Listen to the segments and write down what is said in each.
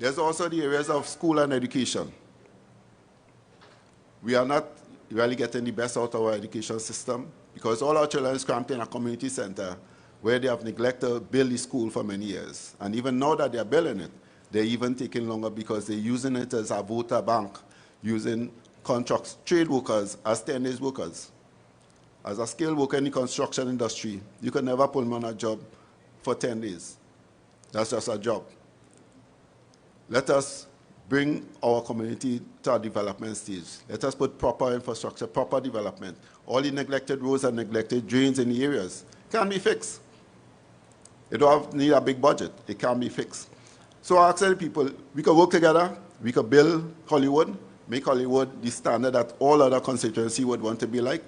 There's also the areas of school and education. We are not really getting the best out of our education system because all our children is cramped in a community center where they have neglected to build the school for many years. And even now that they're building it, they're even taking longer because they're using it as a voter bank, using contracts, trade workers as 10-day workers. As a skilled worker in the construction industry, you can never pull me on a job for 10 days. That's just a job. Let us bring our community to a development stage. Let us put proper infrastructure, proper development. All the neglected roads and neglected drains in the areas can be fixed. You don't need a big budget. It can be fixed. So I ask the people, we can work together, we can build Hollywood, make Hollywood the standard that all other constituencies would want to be like.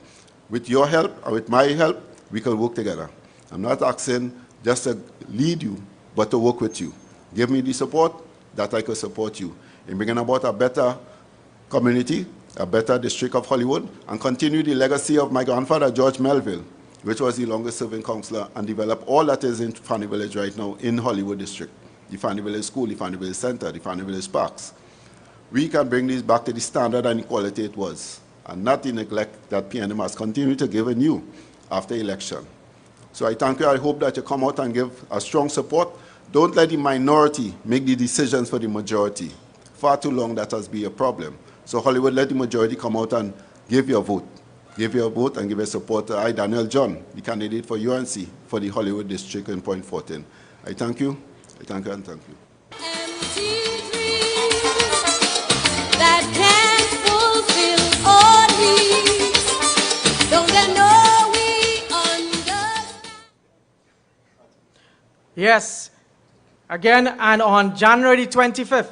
With your help, or with my help, we can work together. I'm not asking just to lead you, but to work with you. Give me the support that I can support you in bringing about a better community, a better district of Hollywood, and continue the legacy of my grandfather, George Melville, which was the longest serving councillor, and develop all that is in Fanny Village right now in Hollywood District. The Fanny Village School, the Fanny Village Center, the Fanny Village Parks. We can bring this back to the standard and the quality it was, and not the neglect that PNM has continued to give in you after election. So I thank you. I hope that you come out and give a strong support. Don't let the minority make the decisions for the majority. Far too long that has been a problem. So Hollywood, let the majority come out and give your vote. Give your vote and give your support to I, Daniel John, the candidate for UNC for the Hollywood District in Point 14. I thank you. I thank you and thank you. That can fulfill all needs. Don't they know we understand? Yes. Again, and on January 25th,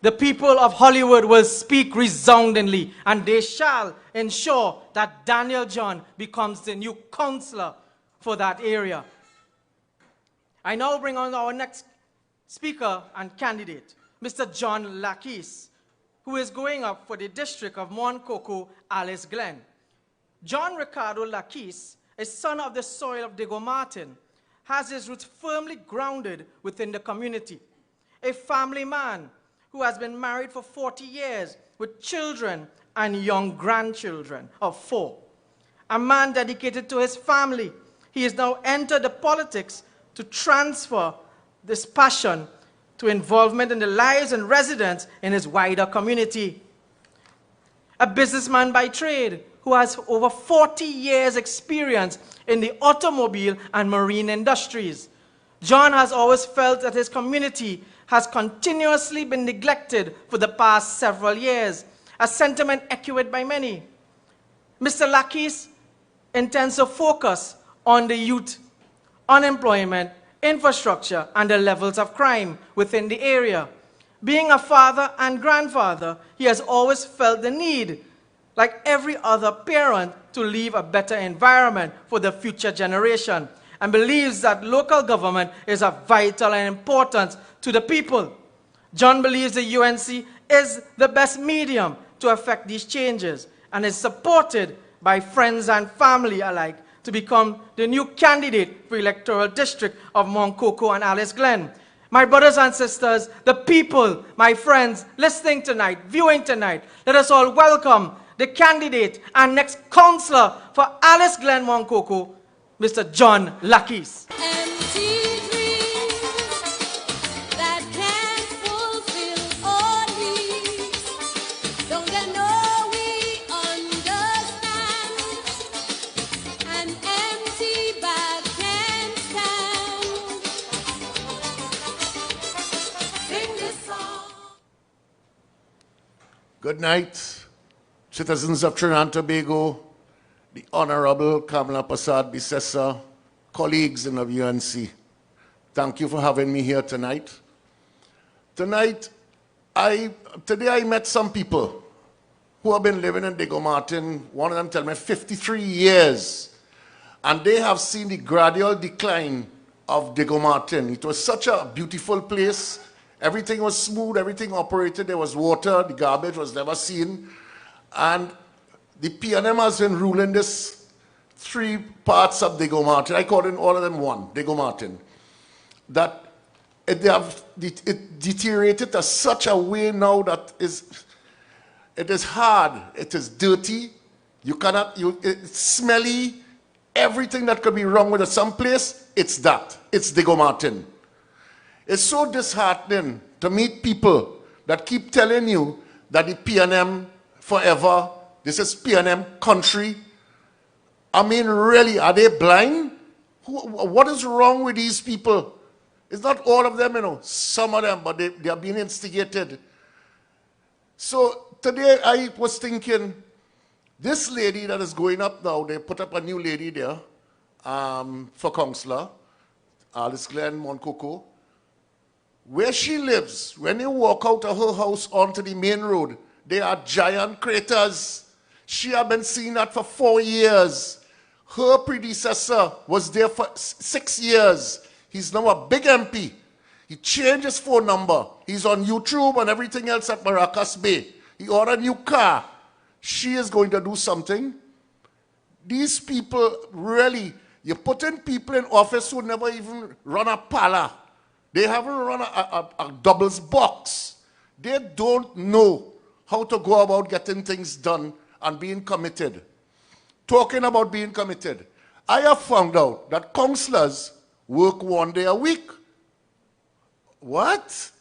the people of Hollywood will speak resoundingly, and they shall ensure that Daniel John becomes the new councillor for that area. I now bring on our next speaker and candidate, Mr. John Lakis, who is going up for the district of MORNE, COCO, ALYCE Glen. John Ricardo Lakis is son of the soil of Diego Martin, has his roots firmly grounded within the community. A family man who has been married for 40 years with children and young grandchildren of 4. A man dedicated to his family. He has now entered the politics to transfer this passion to involvement in the lives and residents in his wider community. A businessman by trade who has over 40 years experience in the automobile and marine industries. John has always felt that his community has continuously been neglected for the past several years, a sentiment echoed by many. Mr. Lakis intends to focus on the youth, unemployment, infrastructure, and the levels of crime within the area. Being a father and grandfather, he has always felt the need, like every other parent, to leave a better environment for the future generation, and believes that local government is of vital and importance to the people. John believes the UNC is the best medium to effect these changes, and is supported by friends and family alike to become the new candidate for electoral district of MORNE, COCO, and ALYCE Glen. My brothers and sisters, the people, my friends, listening tonight, viewing tonight, let us all welcome the candidate and next councillor for ALYCE Glen, MORNE, COCO, Mr. John Lakis. Good night, citizens of Trinidad and Tobago, the Honorable Kamala Persad-Bissessar, colleagues in the UNC. Thank you for having me here tonight. Today I met some people who have been living in Diego Martin, one of them told me 53 years, and they have seen the gradual decline of Diego Martin. It was such a beautiful place. Everything was smooth, everything operated, there was water, the garbage was never seen. And the PNM has been ruling this 3 parts of Diego Martin. I call it all of them one, Diego Martin. That it deteriorated to such a way now that it is hard, it is dirty, it's smelly, everything that could be wrong with some place, it's Diego Martin. It's so disheartening to meet people that keep telling you that the PNM forever, this is PNM country. I mean, really, are they blind? What is wrong with these people? It's not all of them, you know, some of them, but they are being instigated. So today I was thinking, this lady that is going up now, they put up a new lady there for councillor, ALYCE COCO. Where she lives, when you walk out of her house onto the main road, there are giant craters. She has been seeing that for 4 years. Her predecessor was there for 6 years. He's now a big MP. He changed his phone number. He's on YouTube and everything else at Maracas Bay. He ordered a new car. She is going to do something. These people, really, you're putting people in office who never even run a parlor. They haven't run a doubles box. They don't know how to go about getting things done and being committed. Talking about being committed, I have found out that councillors work 1 day a week. What?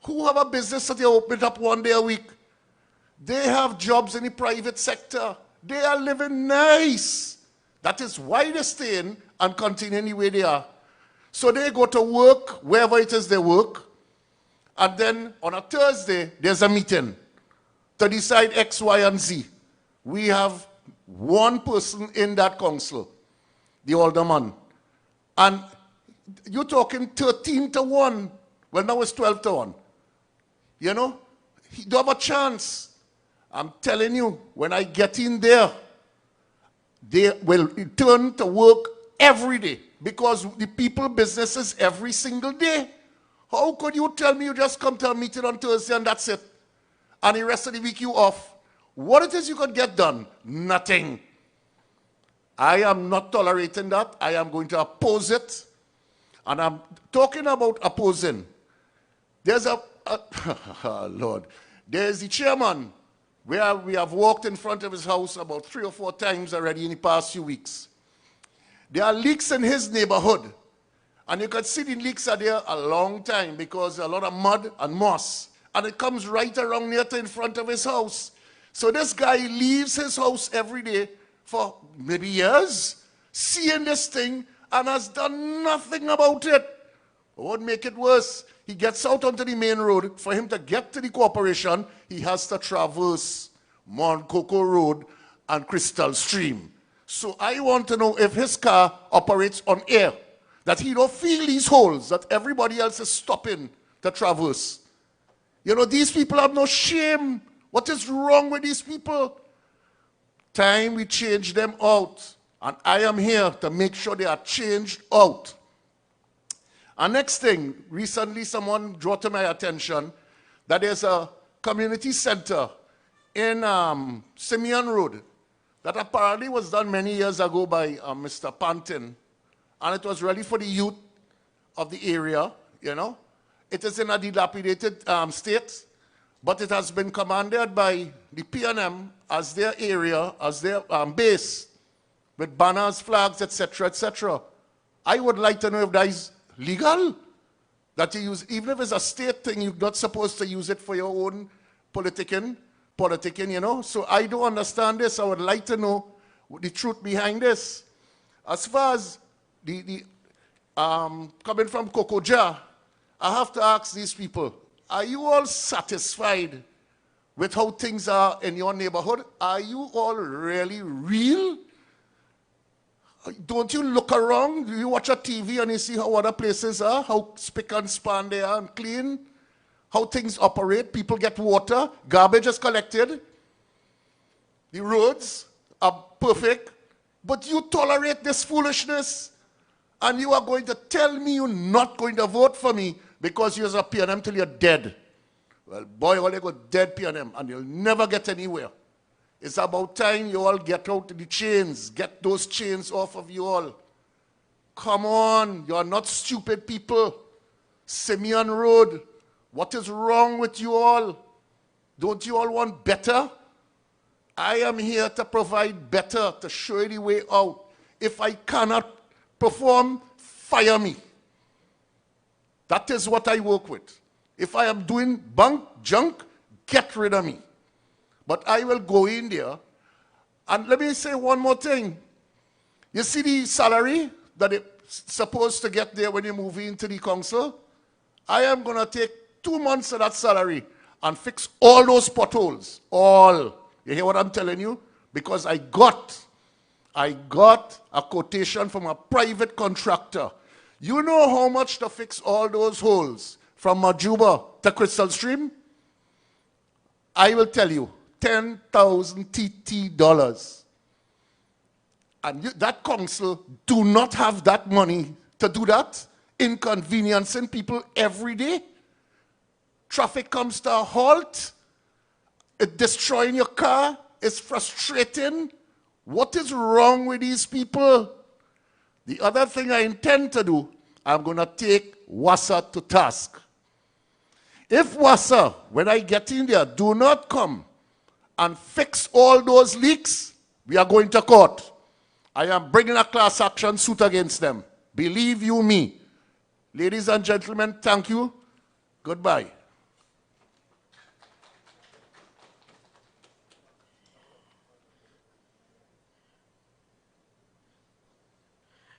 Who have a business that they open up 1 day a week? They have jobs in the private sector. They are living nice. That is why they stay in and continue the way they are. So they go to work, wherever it is they work, and then on a Thursday, there's a meeting to decide X, Y, and Z. We have one person in that council, the alderman. And you're talking 13-1. Well, now it's 12-1. You know, he don't have a chance. I'm telling you, when I get in there, they will return to work every day because the people businesses every single day. How could you tell me you just come to a meeting on Thursday and that's it? And the rest of the week you off? What it is you could get done? Nothing. I am not tolerating that. I am going to oppose it. And I'm talking about opposing. There's Lord, there's the chairman where we have walked in front of his house about 3 or 4 times already in the past few weeks. There are leaks in his neighborhood. And you can see the leaks are there a long time because a lot of mud and moss. And it comes right around near to in front of his house. So this guy leaves his house every day for maybe years, seeing this thing and has done nothing about it. What would make it worse? He gets out onto the main road. For him to get to the corporation, he has to traverse MORNE COCO Road and Crystal Stream. So I want to know if his car operates on air, that he don't feel these holes that everybody else is stopping to traverse. You know, these people have no shame. What is wrong with these people? Time we change them out. And I am here to make sure they are changed out. And next thing, recently someone brought to my attention that there's a community center in Simeon Road that apparently was done many years ago by Mr. Pantin. And it was really for the youth of the area, you know. It is in a dilapidated state, but it has been commanded by the PNM as their area, as their base, with banners, flags, etc., etc. I would like to know if that is legal, that you use, even if it's a state thing, you're not supposed to use it for your own politicking, you know. So I don't understand this. I would like to know the truth behind this. As far as coming from Cocoja, I have to ask these people, are you all satisfied with how things are in your neighborhood? Are you all really real? Don't you look around? Do you watch a TV and you see how other places are? How spick and span they are and clean? How things operate? People get water. Garbage is collected. The roads are perfect. But you tolerate this foolishness. And you are going to tell me you're not going to vote for me because you're a PNM till you're dead. Well, boy, all you go dead PNM and you'll never get anywhere. It's about time you all get out the chains. Get those chains off of you all. Come on, you're not stupid people. Simeon Road. What is wrong with you all? Don't you all want better? I am here to provide better, to show you the way out. If I cannot perform, fire me. That is what I work with. If I am doing junk, get rid of me. But I will go in there. And let me say one more thing. You see the salary that it's supposed to get there when you move into the council? I am going to take 2 months of that salary and fix all those potholes. All. You hear what I'm telling you? Because I got a quotation from a private contractor. You know how much to fix all those holes from Majuba to Crystal Stream? I will tell you, 10,000 TT dollars. And that council do not have that money to do that, inconveniencing people every day. Traffic comes to a halt. It's destroying your car. It's frustrating. What is wrong with these people? The other thing I intend to do, I'm going to take WASA to task. If WASA, when I get in there, do not come and fix all those leaks, we are going to court. I am bringing a class action suit against them. Believe you me. Ladies and gentlemen, thank you. Goodbye.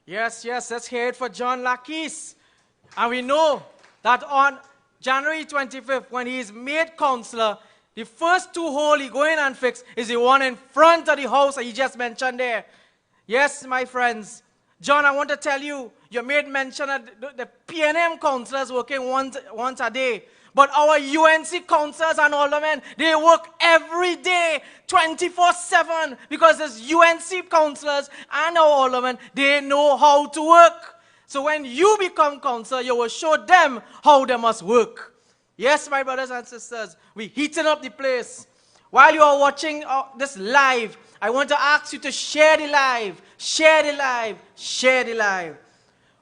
Yes, let's hear it for John Lakis. And we know that on January 25th, when he is made councillor, the first 2 holes he go in and fix is the one in front of the house that he just mentioned there. Yes, my friends. John, I want to tell you, you made mention of the PNM councillors working once a day. But our UNC councillors and aldermen, they work every day, 24/7, because as UNC councillors and our aldermen, they know how to work. So when you become councillor, you will show them how they must work. Yes, my brothers and sisters, we're heating up the place. While you are watching this live, I want to ask you to share the live, share the live, share the live.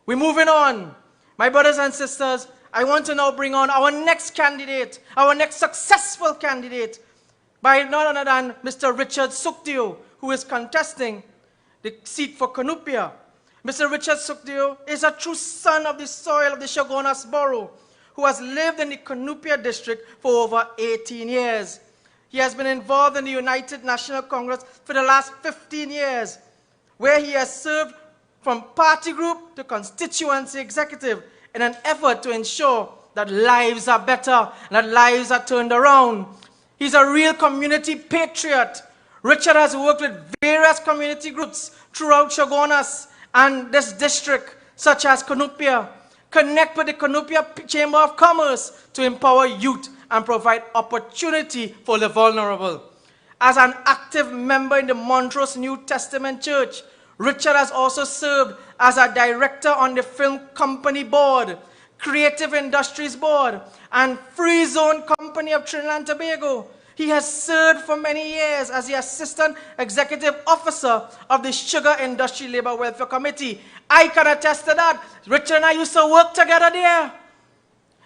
We're moving on. My brothers and sisters, I want to now bring on our next candidate, our next successful candidate, by none other than Mr. Richard Sukdeo, who is contesting the seat for Canupia. Mr. Richard Sukdeo is a true son of the soil of the Chaguanas borough, who has lived in the Canupia district for over 18 years. He has been involved in the United National Congress for the last 15 years, where he has served from party group to constituency executive in an effort to ensure that lives are better and that lives are turned around. He's a real community patriot. Richard has worked with various community groups throughout Chaguanas and this district, such as Canupia. Connect with the Canupia Chamber of Commerce to empower youth and provide opportunity for the vulnerable. As an active member in the Montrose New Testament Church, Richard has also served as a director on the Film Company Board, Creative Industries Board, and Free Zone Company of Trinidad and Tobago. He has served for many years as the Assistant Executive Officer of the Sugar Industry Labor Welfare Committee. I can attest to that. Richard and I used to work together there.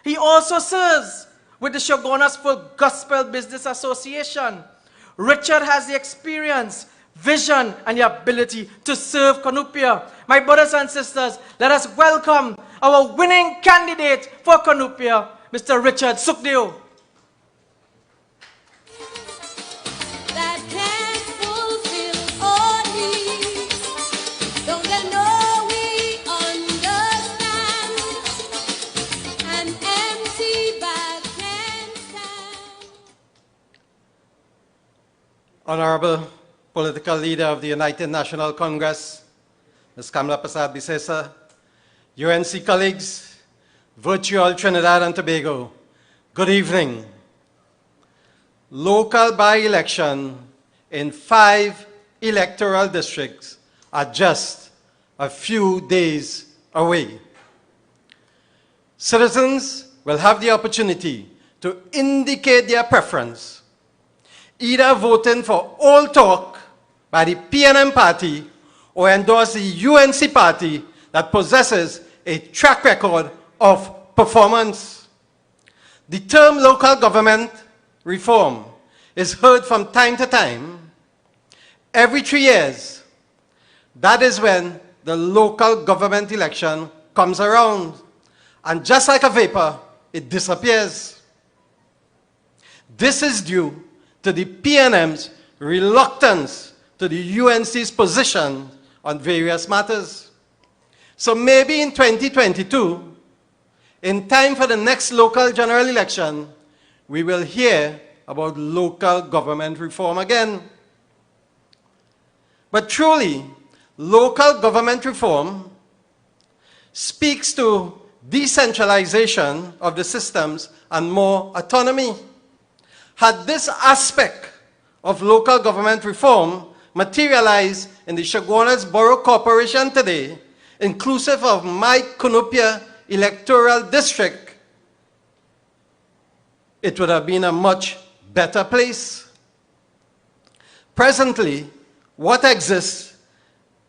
He also serves with the Chaguanas Full Gospel Business Association. Richard has the experience, vision, and the ability to serve Canupia. My brothers and sisters, let us welcome our winning candidate for Canupia, Mr. Richard Sukdeo. That can fulfill all needs. Don't they know we understand? An empty bag can't stand. Honorable Political Leader of the United National Congress, Ms. Kamala Persad-Bissessar, UNC colleagues, virtual Trinidad and Tobago, good evening. Local by-election in 5 electoral districts are just a few days away. Citizens will have the opportunity to indicate their preference, either voting for all talk by the PNM party or endorse the UNC party that possesses a track record of performance. The term local government reform is heard from time to time. Every 3 years, that is when the local government election comes around. And just like a vapor, it disappears. This is due to the PNM's reluctance to the UNC's position on various matters. So maybe in 2022, in time for the next local general election, we will hear about local government reform again. But truly, local government reform speaks to decentralization of the systems and more autonomy. Had this aspect of local government reform materialized in the Chaguanas Borough Corporation today, inclusive of my Cunupia electoral district, it would have been a much better place. Presently, what exists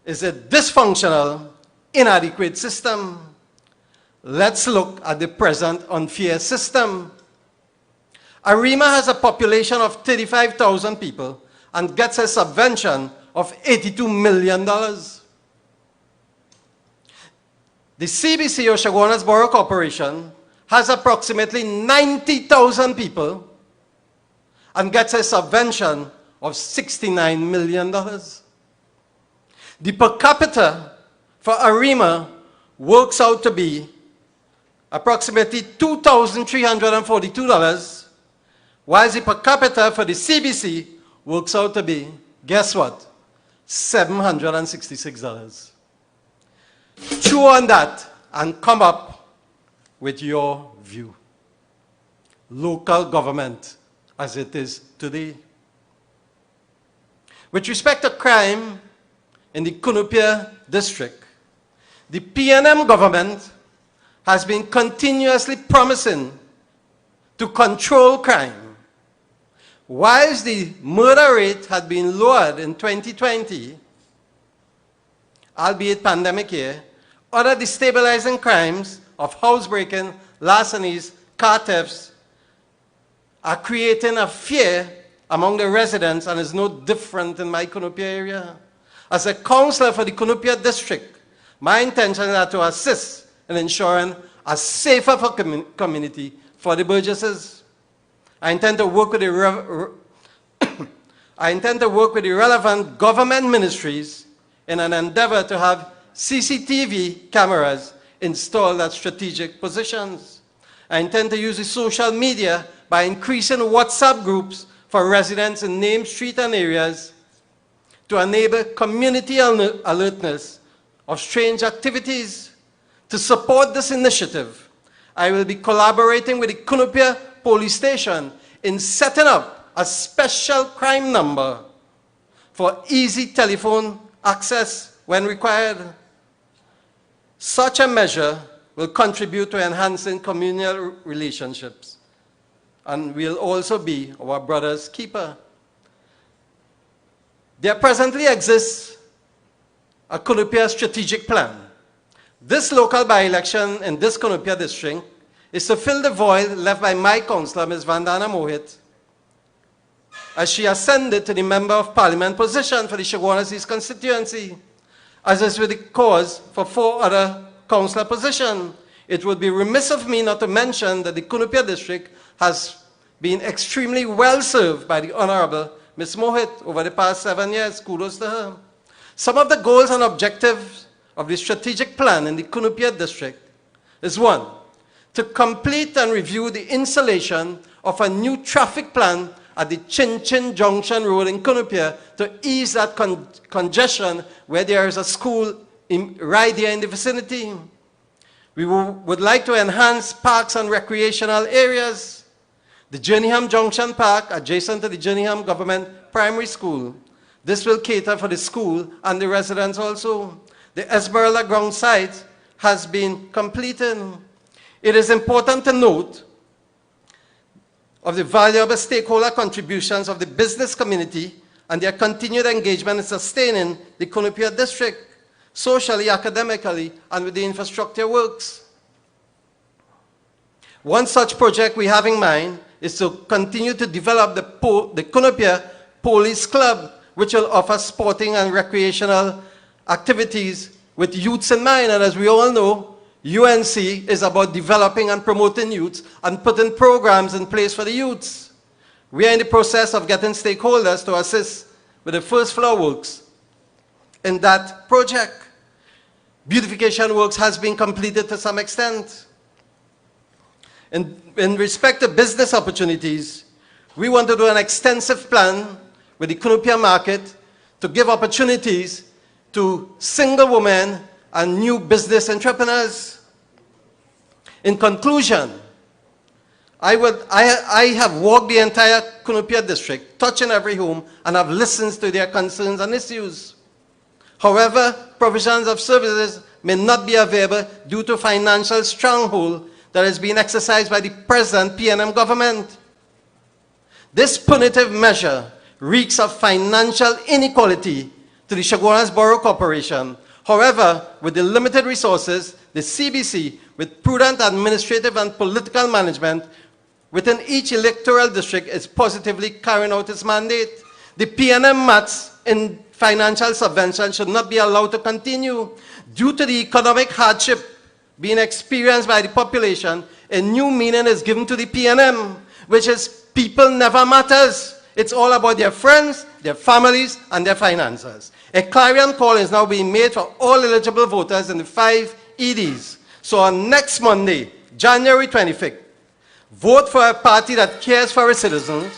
is a dysfunctional, inadequate system. Let's look at the present unfair system. ARIMA has a population of 35,000 people and gets a subvention of $82 million. The CBC, or Chaguanas Borough Corporation, has approximately 90,000 people and gets a subvention of $69 million. The per capita for ARIMA works out to be approximately $2,342, while the per capita for the CBC works out to be, guess what, $766. Chew on that and come up with your view. Local government as it is today. With respect to crime in the Cunupia district, the PNM government has been continuously promising to control crime. Whilst the murder rate had been lowered in 2020, albeit pandemic year, other destabilizing crimes of housebreaking, larcenies, car thefts are creating a fear among the residents and is no different in my Cunupia area. As a councillor for the Cunupia district, my intention is to assist in ensuring a safer community for the Burgesses. I intend to work with the relevant government ministries in an endeavor to have CCTV cameras installed at strategic positions. I intend to use the social media by increasing WhatsApp groups for residents in named streets and areas to enable community alertness of strange activities. To support this initiative, I will be collaborating with the Cunupia Police Station in setting up a special crime number for easy telephone access when required. Such a measure will contribute to enhancing communal relationships and will also be our brother's keeper. There presently exists a Cunupia strategic plan. This local by-election in this Cunupia district is to fill the void left by my councillor, Ms. Vandana Mohit, as she ascended to the Member of Parliament position for the Chaguanas East constituency. As is with the cause for 4 other councillor positions, it would be remiss of me not to mention that the Cunupia district has been extremely well served by the Honorable Ms. Mohit over the past 7 years. Kudos to her. Some of the goals and objectives of the strategic plan in the Cunupia district is 1, to complete and review the installation of a new traffic plan at the Chin Chin Junction Road in Cunupia to ease that congestion where there is a school right there in the vicinity. We would like to enhance parks and recreational areas. The Jenningham Junction Park, adjacent to the Jenningham Government Primary School. This will cater for the school and the residents also. The Esmeralda ground site has been completed. It is important to note of the valuable stakeholder contributions of the business community and their continued engagement in sustaining the Cunupia district, socially, academically, and with the infrastructure works. One such project we have in mind is to continue to develop the Cunupia Police Club, which will offer sporting and recreational activities with youths in mind. And as we all know, UNC is about developing and promoting youths and putting programs in place for the youths. We are in the process of getting stakeholders to assist with the first floor works in that project. Beautification works has been completed to some extent. In respect to business opportunities, we want to do an extensive plan with the Cunupia market to give opportunities to single women and new business entrepreneurs. In conclusion, I have walked the entire Cunupia district, touching every home, and have listened to their concerns and issues. However, provisions of services may not be available due to financial stronghold that is being exercised by the present PNM government. This punitive measure reeks of financial inequality to the Chaguanas Borough Corporation. However, with the limited resources, the CBC, with prudent administrative and political management within each electoral district, is positively carrying out its mandate. The PNM mats in financial subvention should not be allowed to continue. Due to the economic hardship being experienced by the population, a new meaning is given to the PNM, which is people never matters. It's all about their friends, their families, and their finances. A clarion call is now being made for all eligible voters in the 5 EDs. So on next Monday, January 25th, vote for a party that cares for its citizens,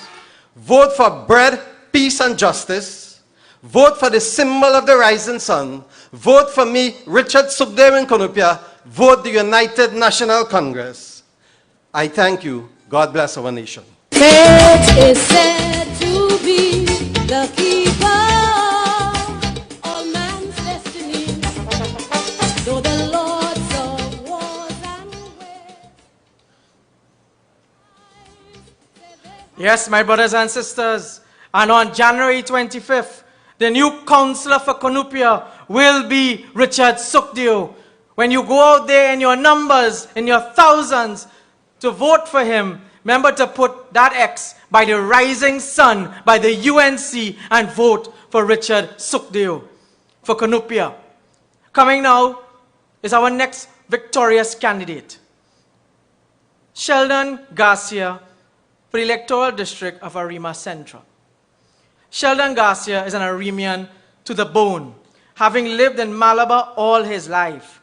vote for bread, peace, and justice, vote for the symbol of the rising sun, vote for me, Richard Sukhdev in Cunupia, vote the United National Congress. I thank you. God bless our nation. It is said to be the keeper of all man's destiny, though the lords of wars and ways. Yes, my brothers and sisters, and on January 25th, the new councillor for Cunupia will be Richard Sukhdev. When you go out there in your numbers, in your thousands, to vote for him, remember to put that X by the rising sun, by the UNC, and vote for Richard Sukhdev for Cunupia. Coming now is our next victorious candidate, Sheldon Garcia for the electoral district of ARIMA Central. Sheldon Garcia is an Arimian to the bone, having lived in Malabar all his life.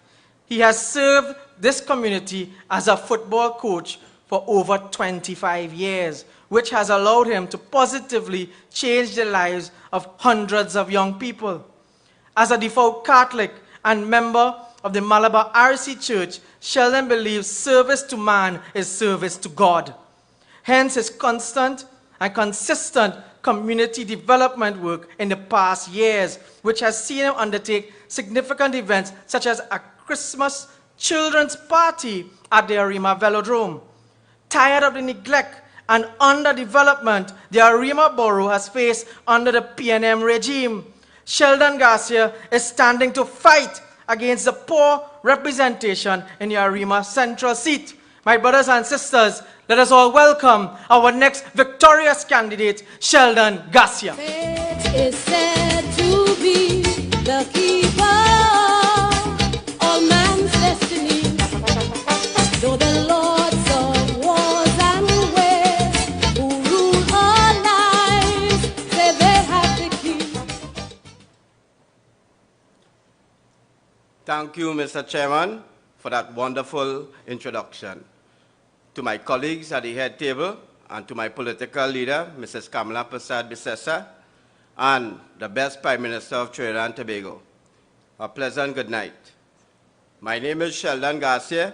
He has served this community as a football coach for over 25 years, which has allowed him to positively change the lives of hundreds of young people. As a devout Catholic and member of the Malabar RC Church, Sheldon believes service to man is service to God. Hence his constant and consistent community development work in the past years, which has seen him undertake significant events such as a Christmas children's party at the ARIMA Velodrome. Tired of the neglect and underdevelopment the ARIMA borough has faced under the PNM regime, Sheldon Garcia is standing to fight against the poor representation in the ARIMA Central seat. My brothers and sisters, let us all welcome our next victorious candidate, Sheldon Garcia. It is said to be the keeper of all man's destiny, though the lords of wars and ways who rule our lives say they have the key. Thank you, Mr. Chairman, for that wonderful introduction. To my colleagues at the head table, and to my political leader, Mrs. Kamala Prasad Bisesa, and the best Prime Minister of Trinidad and Tobago, a pleasant good night. My name is Sheldon Garcia,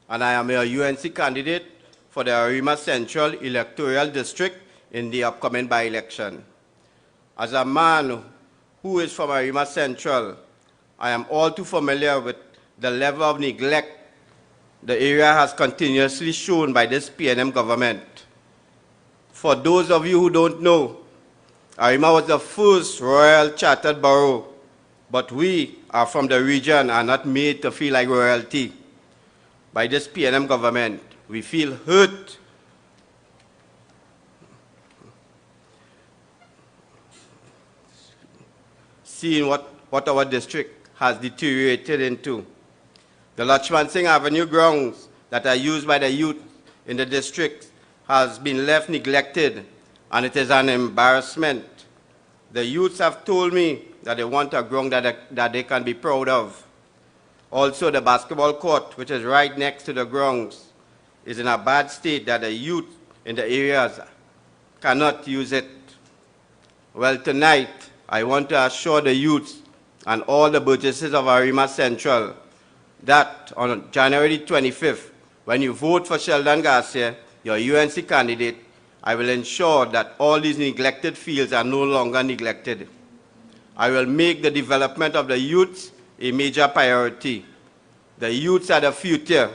and I am a UNC candidate for the ARIMA Central Electoral District in the upcoming by-election. As a man who is from ARIMA Central, I am all too familiar with the level of neglect the area has continuously shown by this PNM government. For those of you who don't know, ARIMA was the first royal chartered borough, but we are from the region and not made to feel like royalty by this PNM government, We feel hurt. Seeing what our district has deteriorated into. The Lachman Singh Avenue grounds that are used by the youth in the district has been left neglected, and it is an embarrassment. The youths have told me that they want a ground that they can be proud of. Also, the basketball court, which is right next to the grounds, is in a bad state that the youth in the areas cannot use it. Well, tonight, I want to assure the youths and all the Burgesses of ARIMA Central that on January 25th, when you vote for Sheldon Garcia, your UNC candidate, I will ensure that all these neglected fields are no longer neglected. I will make the development of the youths a major priority. The youths are the future,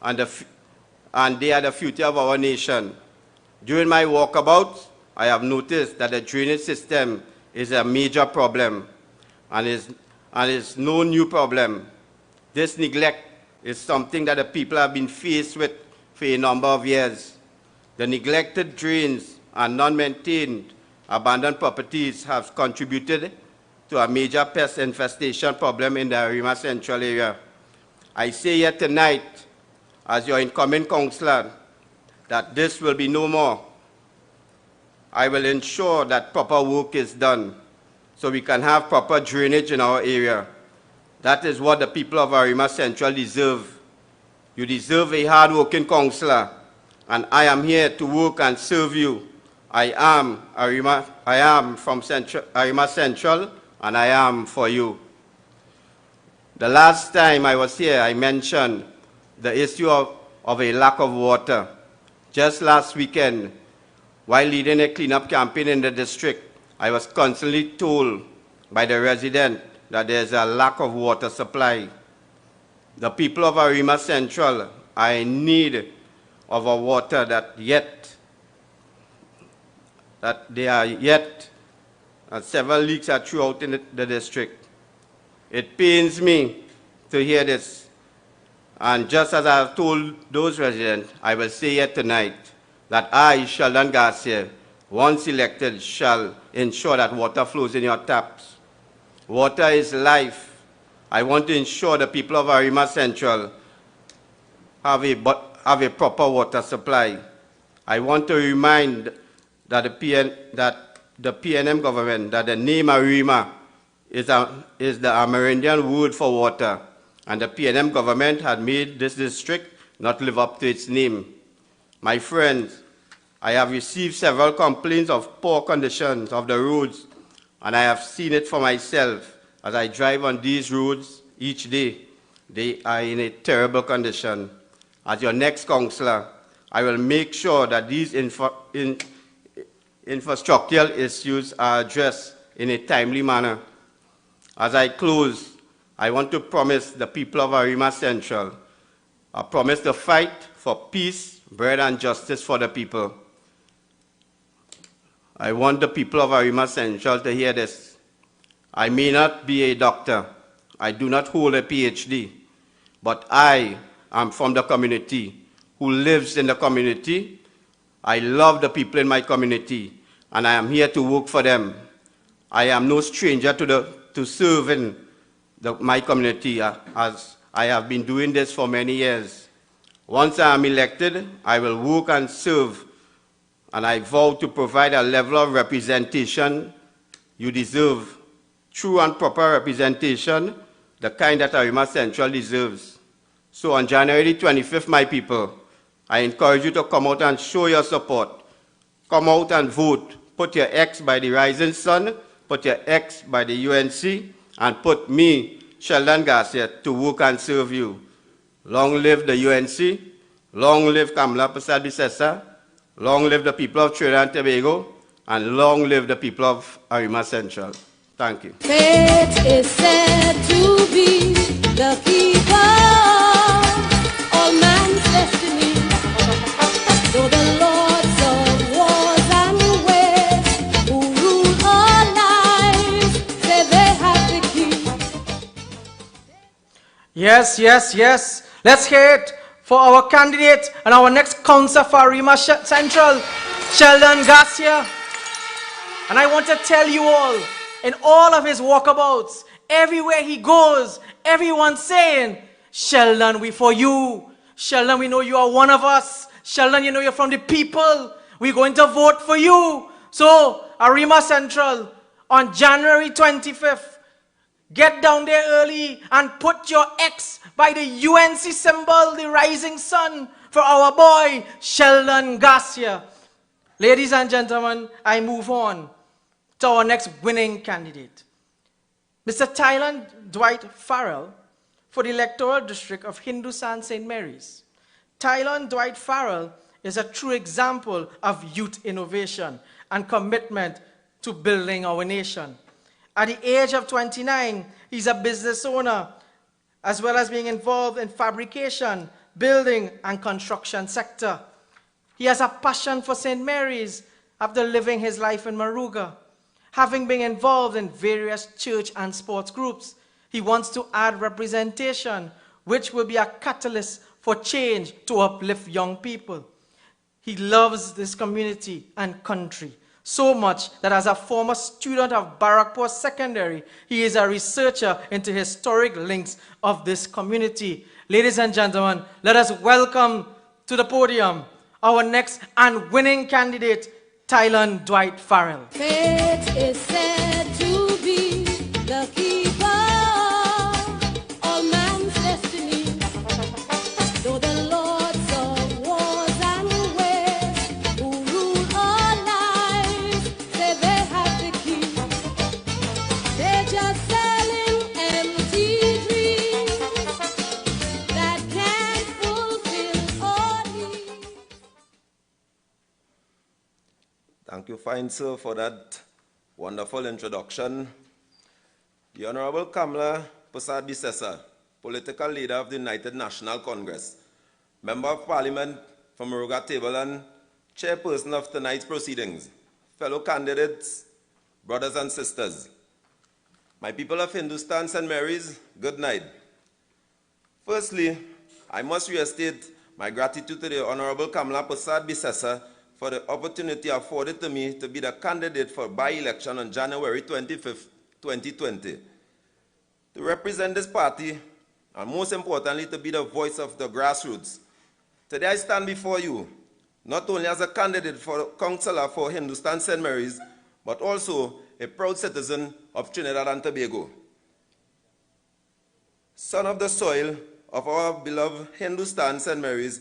and they are the future of our nation. During my walkabout, I have noticed that the drainage system is a major problem, and is no new problem. This neglect is something that the people have been faced with for a number of years. The neglected drains and non-maintained abandoned properties have contributed to a major pest infestation problem in the ARIMA Central area. I say here tonight, as your incoming councillor, that this will be no more. I will ensure that proper work is done so we can have proper drainage in our area. That is what the people of ARIMA Central deserve. You deserve a hard-working councillor, and I am here to work and serve you. I am from ARIMA Central, and I am for you. The last time I was here, I mentioned the issue of a lack of water. Just last weekend, while leading a cleanup campaign in the district, I was constantly told by the resident that there is a lack of water supply. The people of ARIMA Central are in need of a water and several leaks are throughout in the district. It pains me to hear this, and just as I have told those residents, I will say here tonight that I, Sheldon Garcia, once elected, shall ensure that water flows in your taps. Water is life. I want to ensure the people of ARIMA Central have a proper water supply. I want to remind that the PNM government, that the name ARIMA is the Amerindian word for water, and the PNM government had made this district not live up to its name. My friends, I have received several complaints of poor conditions of the roads, and I have seen it for myself as I drive on these roads each day. They are in a terrible condition. As your next councillor, I will make sure that these infrastructural issues are addressed in a timely manner. As I close, I want to promise the people of ARIMA Central, I promise to fight for peace, bread, and justice for the people. I want the people of ARIMA Central to hear this. I may not be a doctor. I do not hold a PhD, but I am from the community, who lives in the community. I love the people in my community, and I am here to work for them. I am no stranger to serving my community, as I have been doing this for many years. Once I am elected, I will work and serve, and I vow to provide a level of representation you deserve, true and proper representation, the kind that ARIMA Central deserves. So on January 25th, my people, I encourage you to come out and show your support. Come out and vote. Put your X by the rising sun, put your X by the UNC, and put me, Sheldon Garcia, to work and serve you. Long live the UNC, long live Kamala Prasad Bisesa, long live the people of Trinidad and Tobago, and long live the people of ARIMA Central. Thank you. Fate is said to be the keeper of all man's destiny. Though the lords of wars and ways who rule our lives say they have the key. Yes, yes, yes. Let's hear it for our candidate and our next councillor for ARIMA Central, Sheldon Garcia. And I want to tell you all, in all of his walkabouts, everywhere he goes, everyone's saying, Sheldon, we for you. Sheldon, we know you are one of us. Sheldon, you know you're from the people. We're going to vote for you. So, ARIMA Central, on January 25th, get down there early and put your X by the UNC symbol, the rising sun, for our boy, Sheldon Garcia. Ladies and gentlemen, I move on to our next winning candidate. Mr. Tylan Dwight Farrell for the electoral district of Hindustan St. Mary's. Tylan Dwight Farrell is a true example of youth innovation and commitment to building our nation. At the age of 29, he's a business owner, as well as being involved in fabrication, building, and construction sector. He has a passion for St. Mary's after living his life in Maruga. Having been involved in various church and sports groups, he wants to add representation, which will be a catalyst for change to uplift young people. He loves this community and country so much that as a former student of Barakpur Secondary, he is a researcher into historic links of this community. Ladies and gentlemen, let us welcome to the podium our next and winning candidate, Tylan Dwight Farrell. Fate is said to be the keeper of all man's destiny. Though the lords of wars and ways who rule our lives say they have the key, they're just selling empty dreams that can't fulfill our needs. Thank you, fine sir, for that wonderful introduction. The Honorable Kamala Prasad Bisesa, political leader of the United National Congress, Member of Parliament from Muruga Table and chairperson of tonight's proceedings, fellow candidates, brothers and sisters. My people of Hindustan St. Mary's, good night. Firstly, I must restate my gratitude to the Honorable Kamala Prasad Bisesa for the opportunity afforded to me to be the candidate for by-election on January 25th, 2020. To represent this party, and most importantly, to be the voice of the grassroots. Today I stand before you, not only as a candidate for councillor for Hindustan St. Mary's, but also a proud citizen of Trinidad and Tobago. Son of the soil of our beloved Hindustan St. Mary's,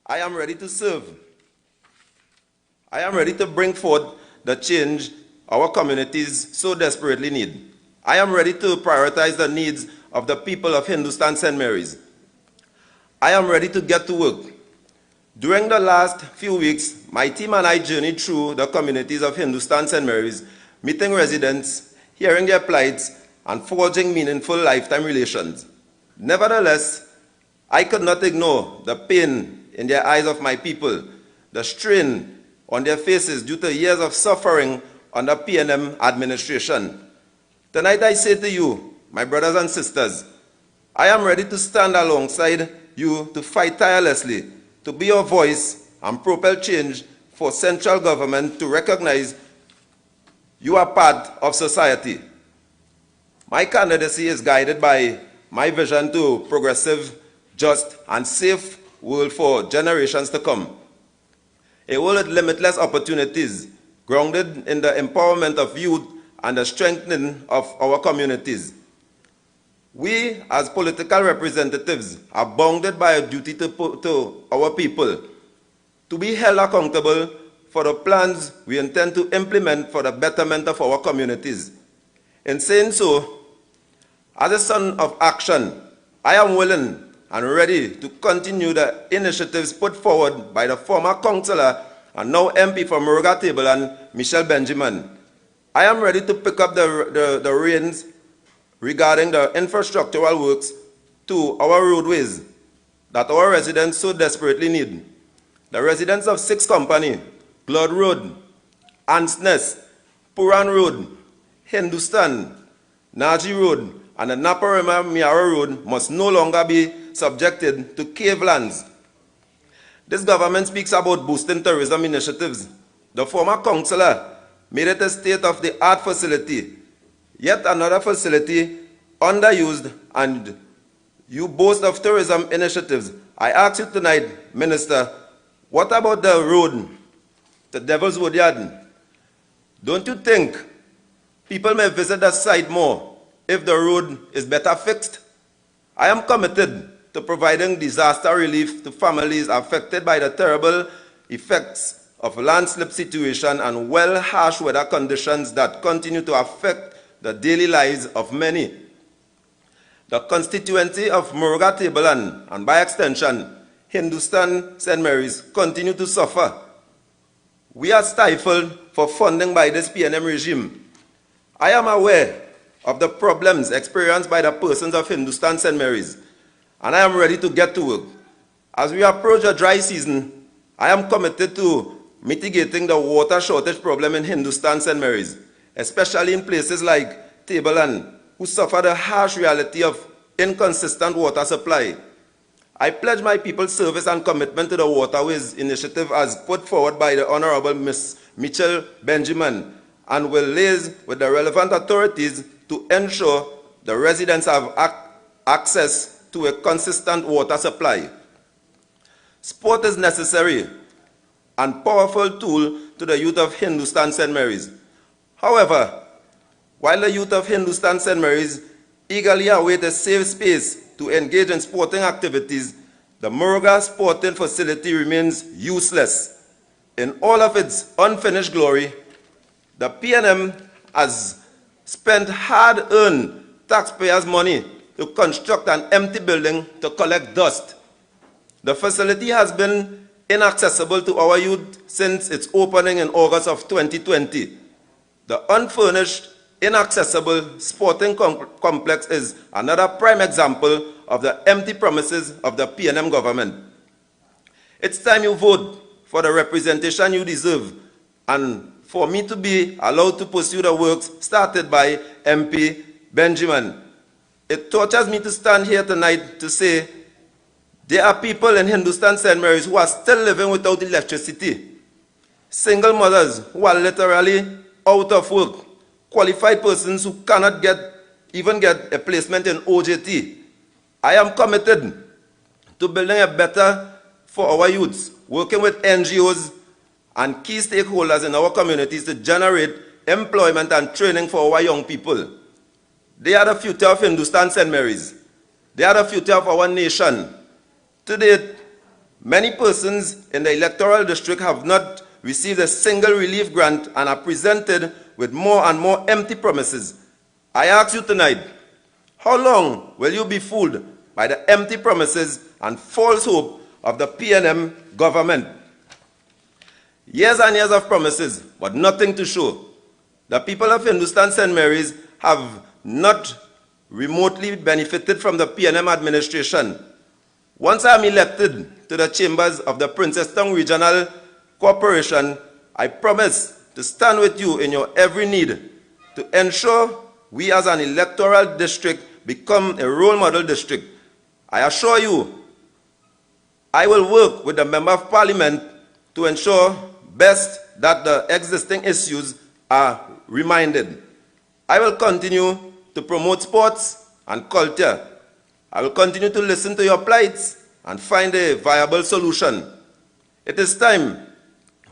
I am ready to serve. I am ready to bring forth the change our communities so desperately need. I am ready to prioritize the needs of the people of Hindustan St. Mary's. I am ready to get to work. During the last few weeks, my team and I journeyed through the communities of Hindustan St. Mary's, meeting residents, hearing their plights, and forging meaningful lifetime relations. Nevertheless, I could not ignore the pain in the eyes of my people, the strain on their faces due to years of suffering under PNM administration. Tonight I say to you, my brothers and sisters, I am ready to stand alongside you to fight tirelessly, to be your voice and propel change for central government to recognize you are part of society. My candidacy is guided by my vision to progressive, just, and safe world for generations to come. A world with limitless opportunities, grounded in the empowerment of youth and the strengthening of our communities. We, as political representatives, are bounded by a duty to our people to be held accountable for the plans we intend to implement for the betterment of our communities. In saying so, as a son of action, I am willing and ready to continue the initiatives put forward by the former councillor and now MP for Muruga Table and Michelle Benjamin. I am ready to pick up the reins regarding the infrastructural works to our roadways that our residents so desperately need. The residents of 6 Company, Blood Road, Ants Nest, Puran Road, Hindustan, Naji Road, and the Naparima Miara Road must no longer be subjected to cave lands This government speaks about boosting tourism initiatives. The former councillor made it a state-of-the-art facility, yet another facility underused, and you boast of tourism initiatives. I ask you tonight, Minister, what about the road to Devil's Woodyard? Don't you think people may visit the site more if the road is better fixed? I am committed to providing disaster relief to families affected by the terrible effects of landslip situation and harsh weather conditions that continue to affect the daily lives of many. The constituency of Muruga Tableland and by extension, Hindustan St. Mary's continue to suffer. We are stifled for funding by this PNM regime. I am aware of the problems experienced by the persons of Hindustan St. Mary's, and I am ready to get to work. As we approach the dry season, I am committed to mitigating the water shortage problem in Hindustan St. Mary's, especially in places like Tableland, who suffer the harsh reality of inconsistent water supply. I pledge my people's service and commitment to the Waterways Initiative as put forward by the Honorable Ms. Mitchell Benjamin, and will liaise with the relevant authorities to ensure the residents have access to a consistent water supply. Sport is necessary and powerful tool to the youth of Hindustan St. Mary's. However, while the youth of Hindustan St. Mary's eagerly await a safe space to engage in sporting activities, the Muruga Sporting Facility remains useless. In all of its unfinished glory, the PNM has spent hard-earned taxpayers' money to construct an empty building to collect dust. The facility has been inaccessible to our youth since its opening in August of 2020. The unfurnished, inaccessible sporting complex is another prime example of the empty promises of the PNM government. It's time you vote for the representation you deserve and for me to be allowed to pursue the works started by MP Benjamin. It tortures me to stand here tonight to say there are people in Hindustan St. Mary's who are still living without electricity. Single mothers who are literally out of work. Qualified persons who cannot even get a placement in OJT. I am committed to building a better for our youths, working with NGOs and key stakeholders in our communities to generate employment and training for our young people. They are the future of Hindustan St. Mary's. They are the future of our nation. To date, many persons in the electoral district have not received a single relief grant and are presented with more and more empty promises. I ask you tonight, how long will you be fooled by the empty promises and false hope of the PNM government? Years and years of promises, but nothing to show. The people of Hindustan St. Mary's have not remotely benefited from the PNM administration. Once I am elected to the chambers of the Princestown Regional Corporation, I promise to stand with you in your every need to ensure we as an electoral district become a role model district. I assure you, I will work with the Member of Parliament to ensure best that the existing issues are reminded. I will continue to promote sports and culture. I will continue to listen to your plights and find a viable solution. It is time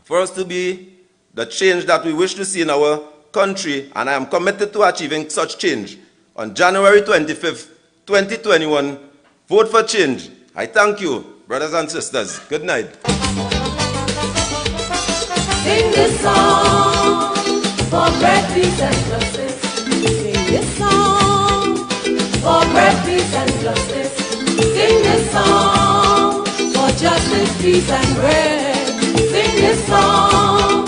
for us to be the change that we wish to see in our country, and I am committed to achieving such change. On January 25th, 2021, vote for change. I thank you, brothers and sisters. Good night. Sing this song for bread, peace, and justice. Sing this song for bread, peace, and justice. Sing this song for justice, peace, and bread. Sing this song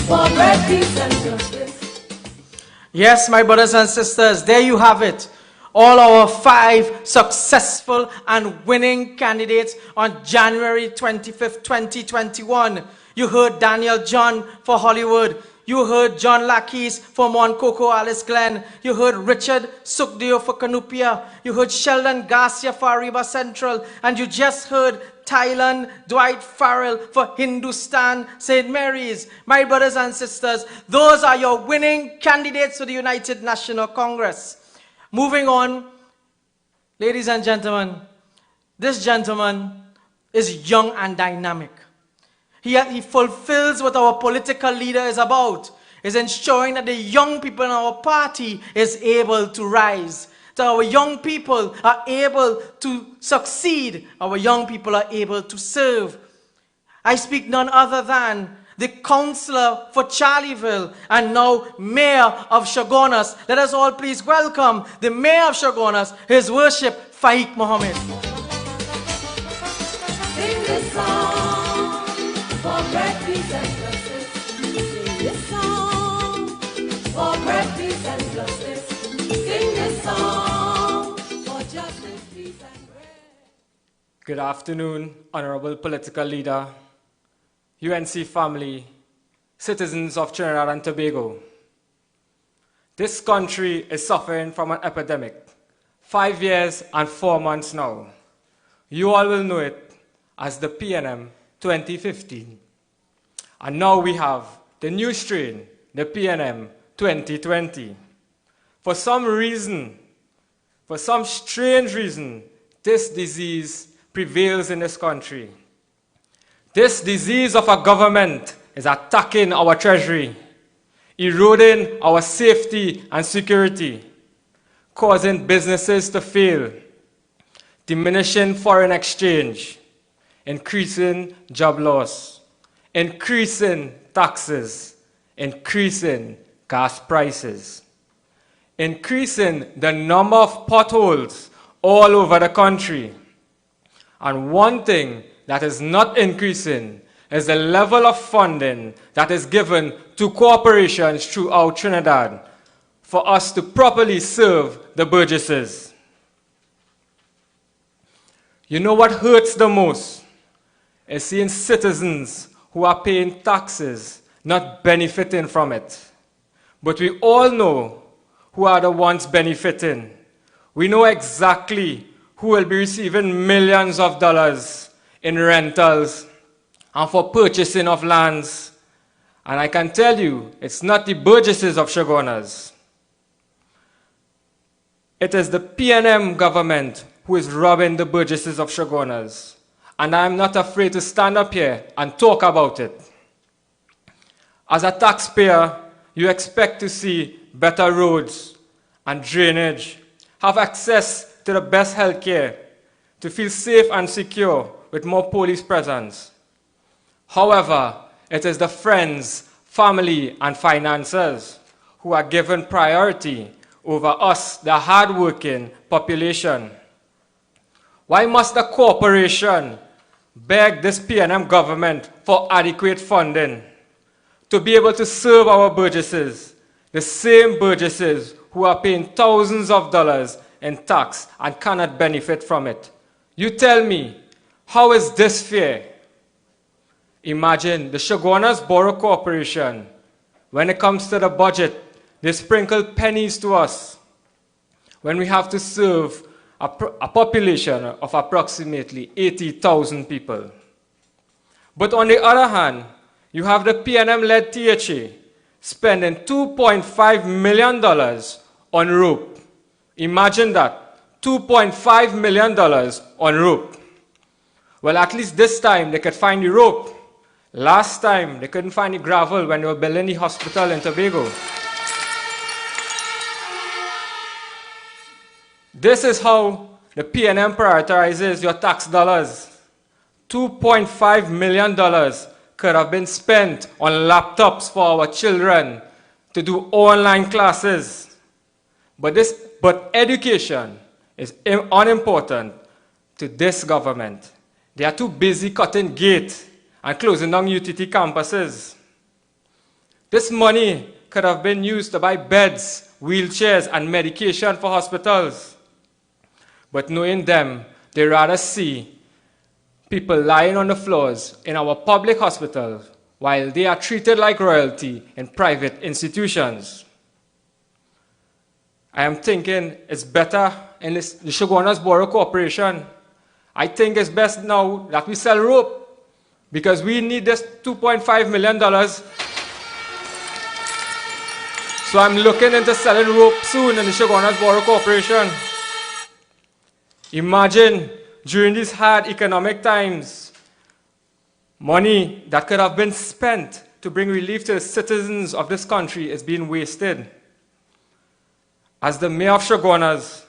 for bread, peace, and justice. Yes, my brothers and sisters, there you have it. All our 5 successful and winning candidates on January 25th, 2021. You heard Daniel John for Hollywood. You heard John Lackey's for MORNE COCO Alice Glen. You heard Richard Sukdeo for Canupia. You heard Sheldon Garcia for ARIMA Central. And you just heard Thailand, Dwight Farrell for Hindustan, St. Mary's. My brothers and sisters, those are your winning candidates for the United National Congress. Moving on, ladies and gentlemen, this gentleman is young and dynamic. He fulfills what our political leader is about, is ensuring that the young people in our party is able to rise. That our young people are able to succeed. Our young people are able to serve. I speak none other than the councillor for Charleville and now mayor of Chaguanas. Let us all please welcome the mayor of Chaguanas, His Worship Faiq Mohammed. Sing this song for bread, peace, and justice. Sing this song for bread, peace, and justice. Sing this song for justice, peace, and bread. Good afternoon, honorable political leader, UNC family, citizens of Trinidad and Tobago. This country is suffering from an epidemic. 5 years and 4 months now. You all will know it as the PNM 2015. And now we have the new strain, the PNM 2020. For some reason, for some strange reason, this disease prevails in this country. This disease of a government is attacking our treasury, eroding our safety and security, causing businesses to fail, diminishing foreign exchange, increasing job loss, increasing taxes, increasing gas prices, increasing the number of potholes all over the country. And one thing that is not increasing is the level of funding that is given to corporations throughout Trinidad for us to properly serve the burgesses. You know what hurts the most is seeing citizens who are paying taxes not benefiting from it. But we all know who are the ones benefiting. We know exactly who will be receiving millions of dollars in rentals and for purchasing of lands. And I can tell you, it's not the burgesses of Chaguanas. It is the PNM government who is robbing the burgesses of Chaguanas. And I'm not afraid to stand up here and talk about it. As a taxpayer, you expect to see better roads and drainage, have access to the best health care, to feel safe and secure with more police presence. However, it is the friends, family, and financiers who are given priority over us, the hard-working population. Why must the corporation beg this PNM government for adequate funding to be able to serve our burgesses, the same burgesses who are paying thousands of dollars in tax and cannot benefit from it? You tell me, how is this fair? Imagine the Chaguanas Borough Corporation, when it comes to the budget, they sprinkle pennies to us when we have to serve a population of approximately 80,000 people. But on the other hand, you have the PNM-led THA spending $2.5 million on rope. Imagine that, $2.5 million on rope. Well, at least this time they could find the rope. Last time they couldn't find the gravel when they were building the hospital in Tobago. This is how the PNM prioritizes your tax dollars. $2.5 million could have been spent on laptops for our children to do online classes. But education is unimportant to this government. They are too busy cutting gates and closing down UTT campuses. This money could have been used to buy beds, wheelchairs, and medication for hospitals. But knowing them, they rather see people lying on the floors in our public hospitals while they are treated like royalty in private institutions. I am thinking it's better in the Chaguanas Borough Corporation I think it's best now that we sell rope because we need this $2.5 million. So I'm looking into selling rope soon in the Chaguanas Borough Corporation. Imagine during these hard economic times, money that could have been spent to bring relief to the citizens of this country is being wasted. As the mayor of Chaguanas,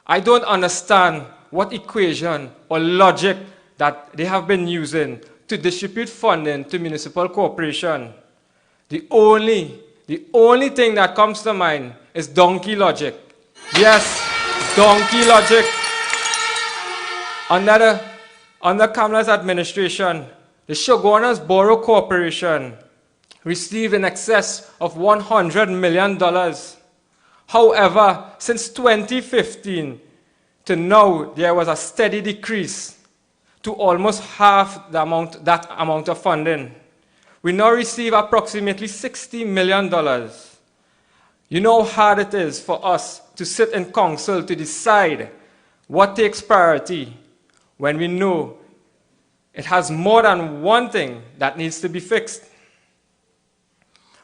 I don't understand what equation or logic that they have been using to distribute funding to municipal corporation. The only thing that comes to mind is donkey logic. Yes, donkey logic. Under Kamala's administration, the Chaguanas Borough Corporation received in excess of $100 million. However, since 2015 to now, there was a steady decrease to almost half that amount of funding. We now receive approximately $60 million. You know how hard it is for us to sit in council to decide what takes priority when we know it has more than one thing that needs to be fixed.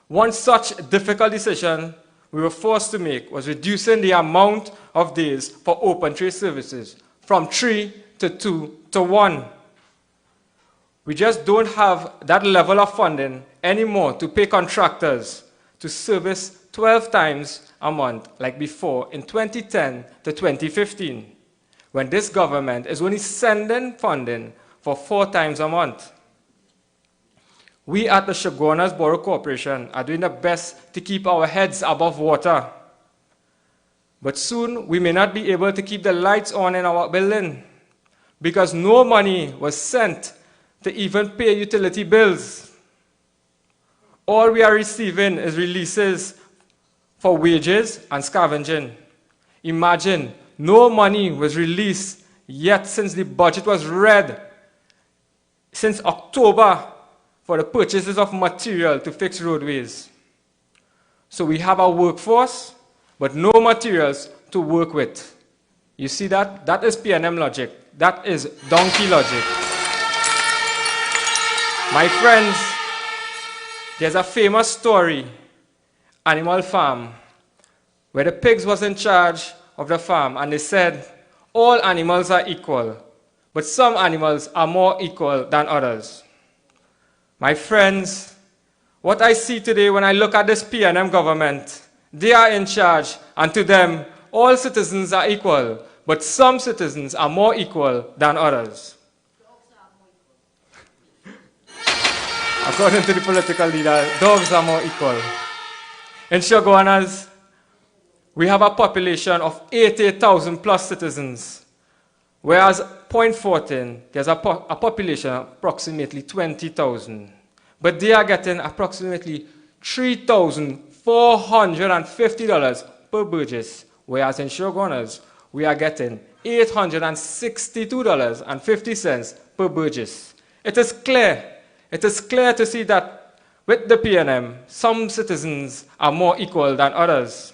One such difficult decision we were forced to make was reducing the amount of days for open trade services from 3 to 2 to 1. We just don't have that level of funding anymore to pay contractors to service 12 times a month like before in 2010 to 2015, when this government is only sending funding for 4 times a month. We at the Chaguanas Borough Corporation are doing the best to keep our heads above water. But soon we may not be able to keep the lights on in our building because no money was sent to even pay utility bills. All we are receiving is releases for wages and scavenging. Imagine, no money was released yet since the budget was read since October for the purchases of material to fix roadways. So we have a workforce, but no materials to work with. You see that? That is P&M logic. That is donkey logic. My friends, there's a famous story, Animal Farm, where the pigs was in charge of the farm, and they said, all animals are equal, but some animals are more equal than others. My friends, what I see today when I look at this P&M government, they are in charge, and to them, all citizens are equal, but some citizens are more equal than others. According to the political leader, dogs are more equal. In Chaguanas, we have a population of 80,000 plus citizens, whereas Point 14, there's a population of approximately 20,000. But they are getting approximately $3,450 per Burgess, whereas in Chaguanas, we are getting $862.50 per Burgess. It is clear to see that with the P&M, some citizens are more equal than others.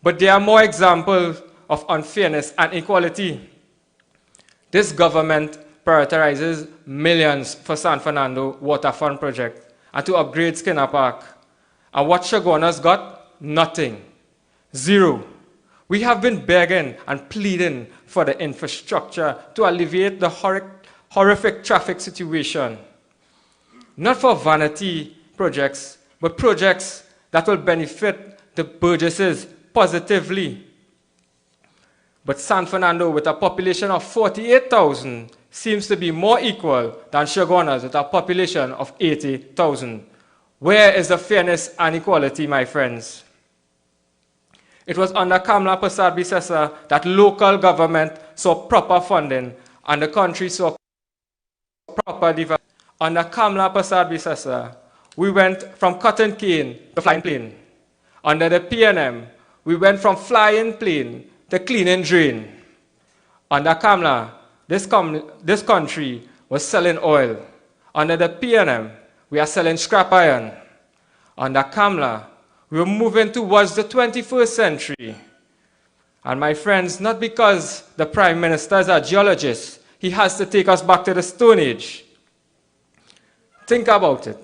But there are more examples of unfairness and inequality. This government prioritizes millions for San Fernando Waterfront project and to upgrade Skinner Park. And what Chaguanas got? Nothing. Zero. We have been begging and pleading for the infrastructure to alleviate the horrific traffic situation. Not for vanity projects, but projects that will benefit the Burgesses positively. But San Fernando, with a population of 48,000, seems to be more equal than Chaguanas with a population of 80,000. Where is the fairness and equality, my friends? It was under Kamala Persad Bissessa that local government saw proper funding and the country saw proper development. Under Kamala Persad Bissessa, we went from cotton cane to flying plane. Under the P&M, we went from flying plane to clean and drain. Under Kamala, this country was selling oil. Under the P&M, we are selling scrap iron. Under Kamala, we were moving towards the 21st century. And my friends, not because the Prime Minister is a geologist, he has to take us back to the Stone Age. Think about it.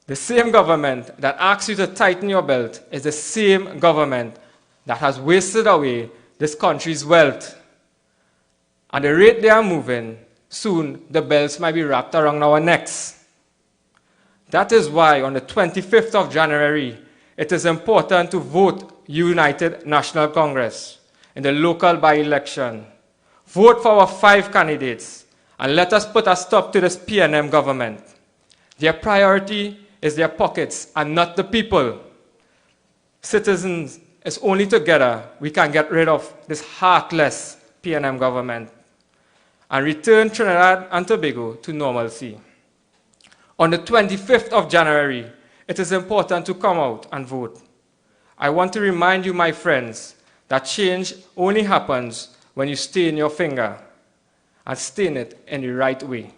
The same government that asks you to tighten your belt is the same government that has wasted away this country's wealth. At the rate they are moving, soon the belts might be wrapped around our necks. That is why on the 25th of January, it is important to vote United National Congress in the local by-election. Vote for our 5 candidates and let us put a stop to this PNM government. Their priority is their pockets and not the people. Citizens, it's only together we can get rid of this heartless PNM government and return Trinidad and Tobago to normalcy. On the 25th of January, it is important to come out and vote. I want to remind you, my friends, that change only happens when you stain your finger and stain it in the right way.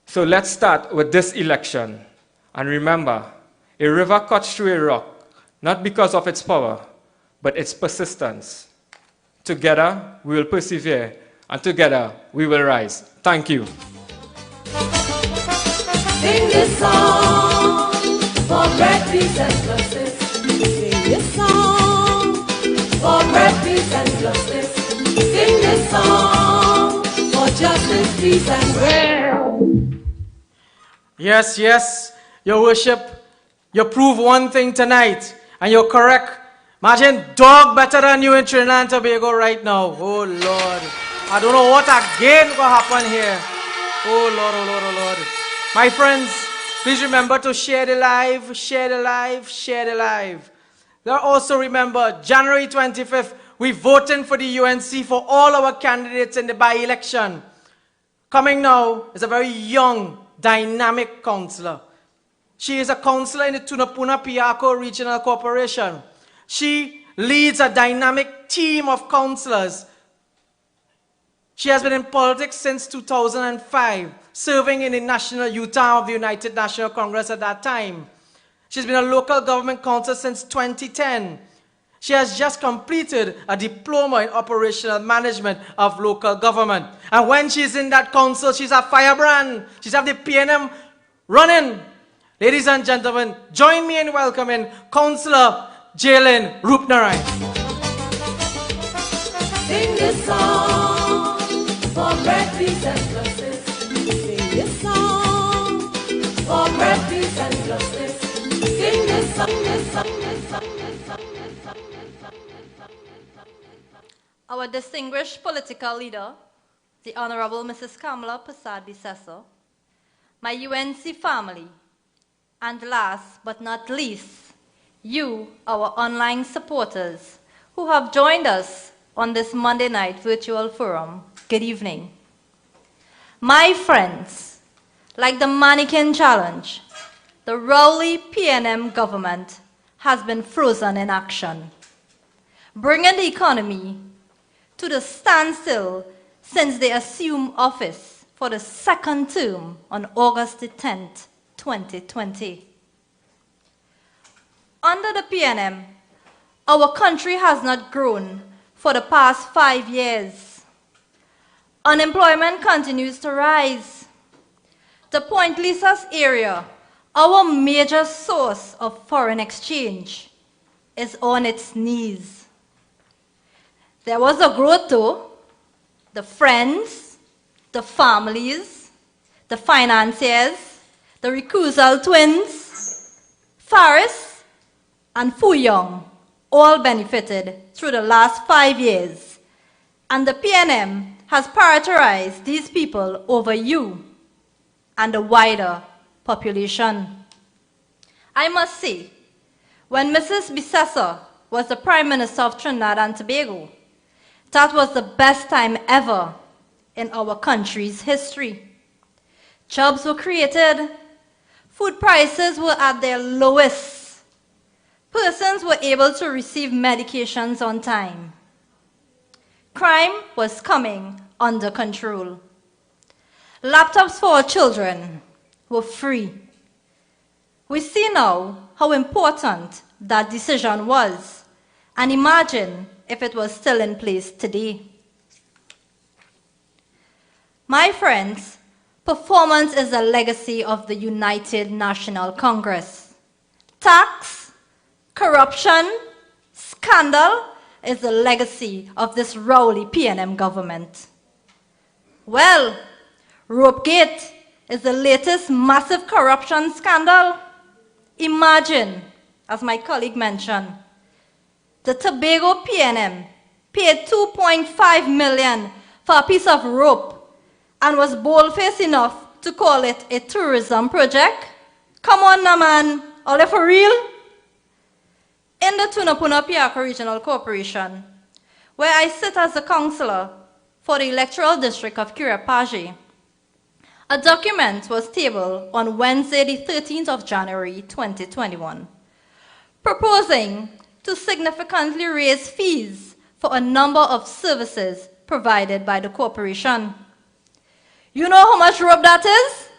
So let's start with this election. And remember, a river cuts through a rock, not because of its power, but its persistence. Together, we will persevere, and together, we will rise. Thank you. Sing this song for bread, peace, and justice. Sing this song for bread, peace, and justice. Sing this song for justice, peace, and bread. Yes, yes, Your Worship, you prove one thing tonight, and you're correct. Imagine dog better than you in Trinidad and Tobago right now. Oh, Lord. I don't know what again will happen here. Oh, Lord, oh, Lord, oh, Lord. My friends, please remember to share the live, share the live, share the live. Also remember, January 25th, we're voting for the UNC for all our candidates in the by-election. Coming now is a very young, dynamic councillor. She is a councillor in the Tunapuna-Piarco Regional Corporation. She leads a dynamic team of councillors. She has been in politics since 2005, serving in the National Youth Arm of the United National Congress at that time. She's been a local government councillor since 2010. She has just completed a diploma in operational management of local government. And when she's in that council, she's a firebrand. She's have the PNM running. Ladies and gentlemen, join me in welcoming Councillor Jalen Rupnarai. Sing this song for bread, peace, and justice. Sing this song for bread, peace, and justice. Sing this song, this song, this song, this song, this song, this song. Our distinguished political leader, the Honorable Mrs. Kamala Persad-Bissessor, my UNC family, and last but not least, you, our online supporters, who have joined us on this Monday night virtual forum. Good evening. My friends, like the mannequin challenge, the Rowley PNM government has been frozen in action, bringing the economy to the standstill since they assumed office for the second term on August the 10th, 2020. Under the PNM, our country has not grown for the past 5 years. Unemployment continues to rise. The Point Lisas area, our major source of foreign exchange, is on its knees. There was a growth though. The friends, the families, the financiers, the recusal twins, Faris and Fuyong all benefited through the last 5 years, and the PNM has prioritized these people over you and the wider population. I must say, when Mrs. Bissessor was the Prime Minister of Trinidad and Tobago, that was the best time ever in our country's history. Jobs were created, food prices were at their lowest, persons were able to receive medications on time. Crime was coming under control. Laptops for our children were free. We see now how important that decision was, and imagine if it was still in place today. My friends, performance is a legacy of the United National Congress. Tax, corruption, scandal is the legacy of this rowdy PNM government. Well, Ropegate is the latest massive corruption scandal. Imagine, as my colleague mentioned, the Tobago PNM paid $2.5 million for a piece of rope and was bold-faced enough to call it a tourism project. Come on now, man. Are they for real? In the Tunapuna-Piarco Regional Corporation, where I sit as a councillor for the electoral district of Kirepage, a document was tabled on Wednesday, the 13th of January, 2021, proposing to significantly raise fees for a number of services provided by the corporation. You know how much rope that is?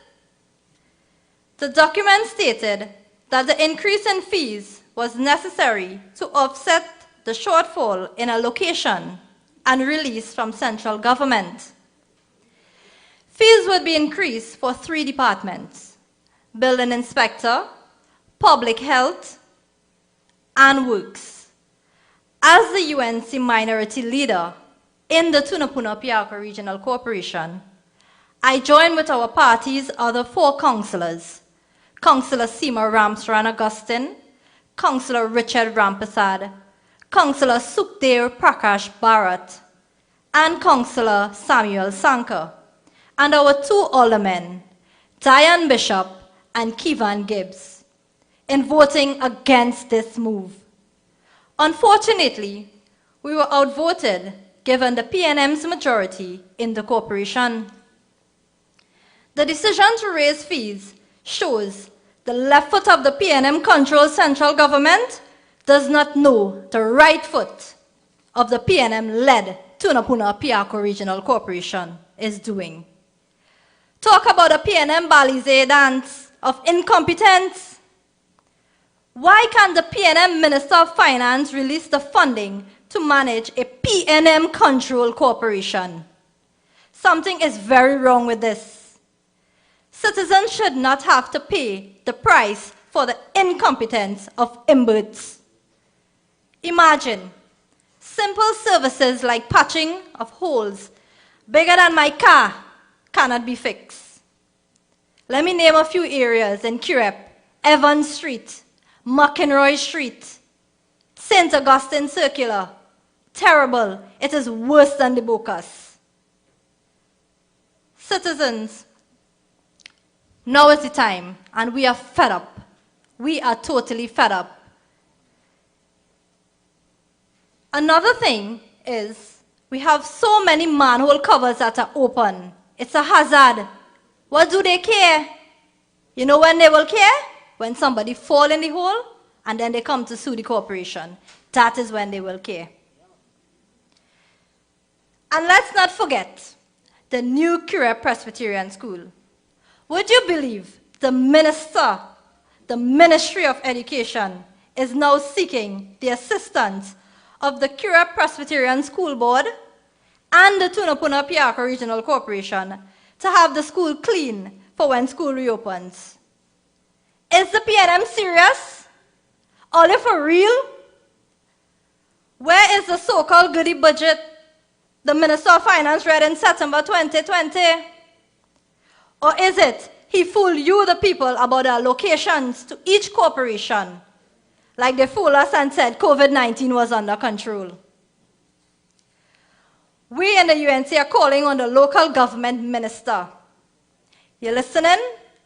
The document stated that the increase in fees was necessary to offset the shortfall in allocation and release from central government. Fees would be increased for 3 departments: building inspector, public health, and works. As the UNC minority leader in the Tunapuna-Piarco Regional Corporation, I join with our party's other 4 councillors, Councillor Seema Ramsaran Augustine, Councillor Richard Rampasad, Councillor Sukhdev Prakash Bharat, and Councillor Samuel Sanka, and our 2 aldermen, Diane Bishop and Kevan Gibbs, in voting against this move. Unfortunately, we were outvoted given the PNM's majority in the corporation. The decision to raise fees shows the left foot of the PNM-controlled central government does not know the right foot of the PNM-led Tunapuna-Piarco Regional Corporation is doing. Talk about a PNM Balize dance of incompetence. Why can't the PNM Minister of Finance release the funding to manage a PNM-controlled corporation? Something is very wrong with this. Citizens should not have to pay the price for the incompetence of inverts. Imagine simple services like patching of holes bigger than my car cannot be fixed. Let me name a few areas in Kirep: Evans Street, McInroy Street, St. Augustine Circular. Terrible. It is worse than the Bocas. Citizens, now is the time, and we are fed up. We are totally fed up. Another thing is we have so many manhole covers that are open. It's a hazard. What do they care? You know when they will care? When somebody fall in the hole and then they come to sue the corporation. That is when they will care. And let's not forget the new Kirep Presbyterian School. Would you believe the minister, the Ministry of Education, is now seeking the assistance of the Kirep Presbyterian School Board and the Tunapuna-Piarco Regional Corporation to have the school clean for when school reopens? Is the PNM serious? Are they for real? Where is the so-called goodie budget the Minister of Finance read in September 2020? Or is it he fooled you, the people, about the allocations to each corporation, like they fooled us and said COVID-19 was under control? We in the UNC are calling on the local government minister. You listening?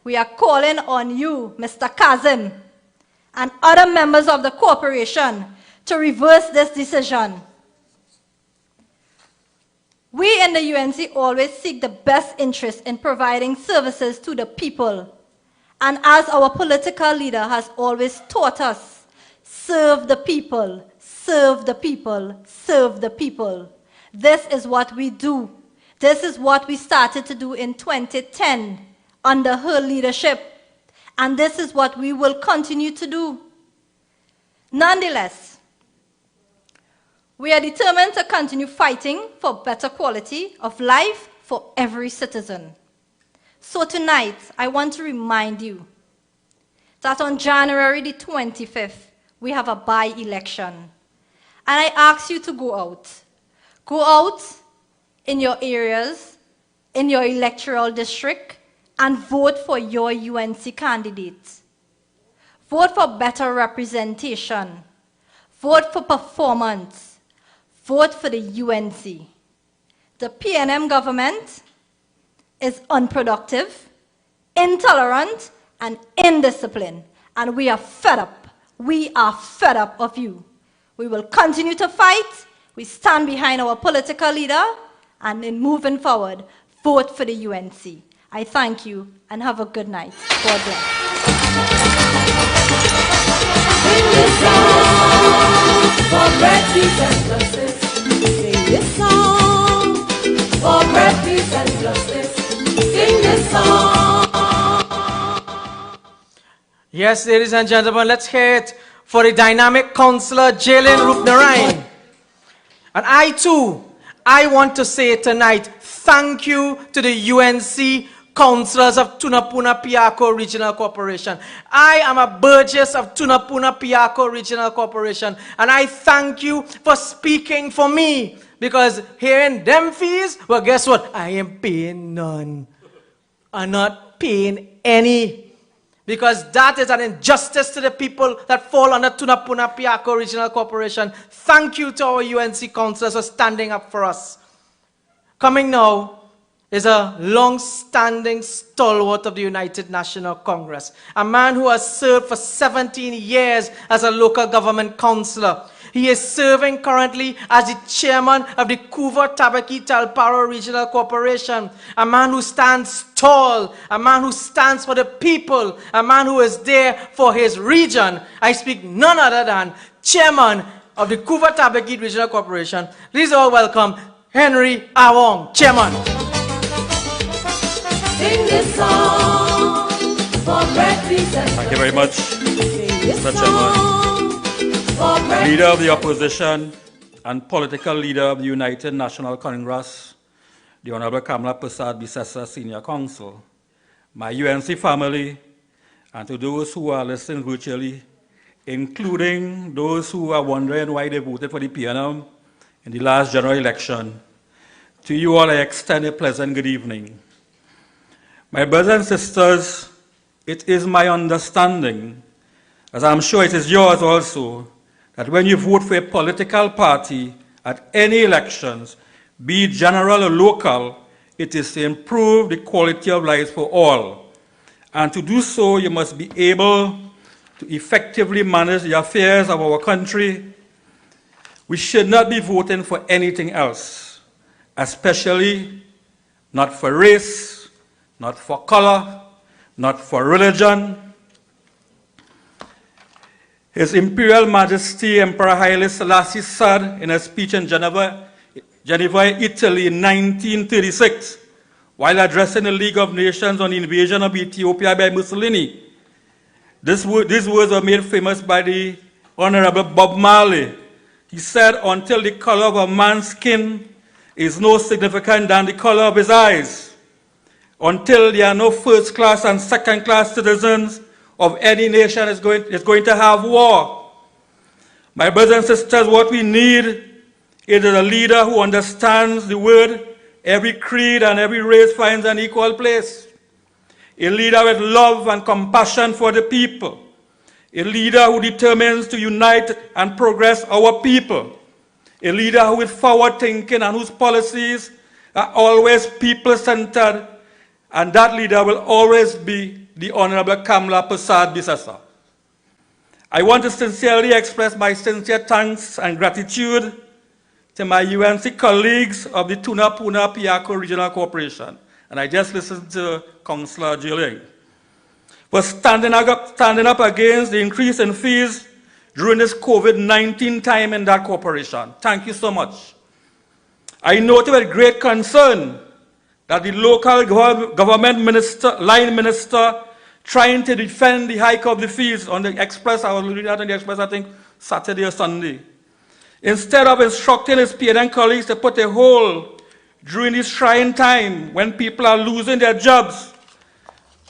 We are calling on you, Mr. Kazim, and other members of the corporation to reverse this decision. We in the UNC always seek the best interest in providing services to the people. And as our political leader has always taught us, serve the people, serve the people, serve the people. This is what we do. This is what we started to do in 2010 under her leadership. And this is what we will continue to do. Nonetheless, we are determined to continue fighting for better quality of life for every citizen. So tonight, I want to remind you that on January the 25th, we have a by-election. And I ask you to go out. Go out in your areas, in your electoral district, and vote for your UNC candidates. Vote for better representation. Vote for performance. Vote for the UNC. The PNM government is unproductive, intolerant, and indisciplined. And we are fed up. We are fed up of you. We will continue to fight. We stand behind our political leader. And in moving forward, vote for the UNC. I thank you and have a good night. God bless. Sing this song for bread, peace, and justice. Sing this song for bread, peace, and justice. Sing this song. Yes, ladies and gentlemen, let's hear it for the dynamic councillor, Jalen Rupnarain. And I too, I want to say tonight, thank you to the UNC councillors of Tunapuna Piako Regional Corporation. I am a Burgess of Tunapuna Piako Regional Corporation, and I thank you for speaking for me, because hearing them fees, well, guess what? I am paying none. I'm not paying any, because that is an injustice to the people that fall under Tunapuna Piako Regional Corporation. Thank you to our UNC councillors for standing up for us. Coming now is a long-standing stalwart of the United National Congress, a man who has served for 17 years as a local government councillor. He is serving currently as the chairman of the Couva Tabaki Talparo Regional Corporation, a man who stands tall, a man who stands for the people, a man who is there for his region. I speak none other than chairman of the Couva Tabaki Regional Corporation. Please all welcome Henry Awong, chairman. Sing this song for bread, peace, and Thank you very much, Mr. Chairman. Leader of the opposition and political leader of the United National Congress, the Honorable Kamala Prasad Bisesa Senior Counsel, my UNC family, and to those who are listening virtually, including those who are wondering why they voted for the PNM in the last general election, to you all I extend a pleasant good evening. My brothers and sisters, it is my understanding, as I'm sure it is yours also, that when you vote for a political party at any elections, be it general or local, it is to improve the quality of life for all. And to do so, you must be able to effectively manage the affairs of our country. We should not be voting for anything else, especially not for race, not for color, not for religion. His Imperial Majesty Emperor Haile Selassie said in a speech in Geneva, Italy in 1936, while addressing the League of Nations on the invasion of Ethiopia by Mussolini. These words were made famous by the Honorable Bob Marley. He said, until the color of a man's skin is no significant than the color of his eyes, until there are no first-class and second-class citizens of any nation is going to have war. My brothers and sisters, what we need is a leader who understands the word, every creed and every race finds an equal place. A leader with love and compassion for the people. A leader who determines to unite and progress our people. A leader who is forward-thinking and whose policies are always people-centered. And that leader will always be the Honorable Kamala Prasad Bisesa. I want to sincerely express my sincere thanks and gratitude to my UNC colleagues of the Tunapuna Piako Regional Corporation. And I just listened to Councillor Jilling for standing up against the increase in fees during this COVID-19 time in that corporation. Thank you so much. I noted with great concern that the local government minister, line minister, trying to defend the hike of the fees on the Express. I was reading that on the Express, I think, Saturday or Sunday. Instead of instructing his PNM colleagues to put a hold during this trying time when people are losing their jobs,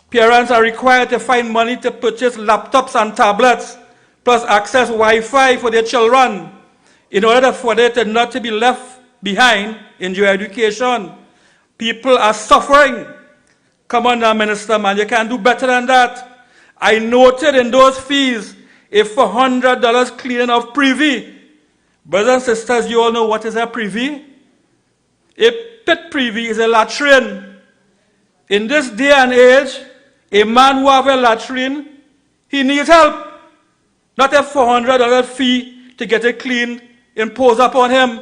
parents are required to find money to purchase laptops and tablets, plus access Wi-Fi for their children, in order for them not to be left behind in your education. People are suffering. Come on now, Minister, man, you can do better than that. I noted in those fees a $400 cleaning of privy. Brothers and sisters, you all know what is a privy? A pit privy is a latrine. In this day and age, a man who has a latrine, he needs help. Not a $400 fee to get it cleaned imposed upon him.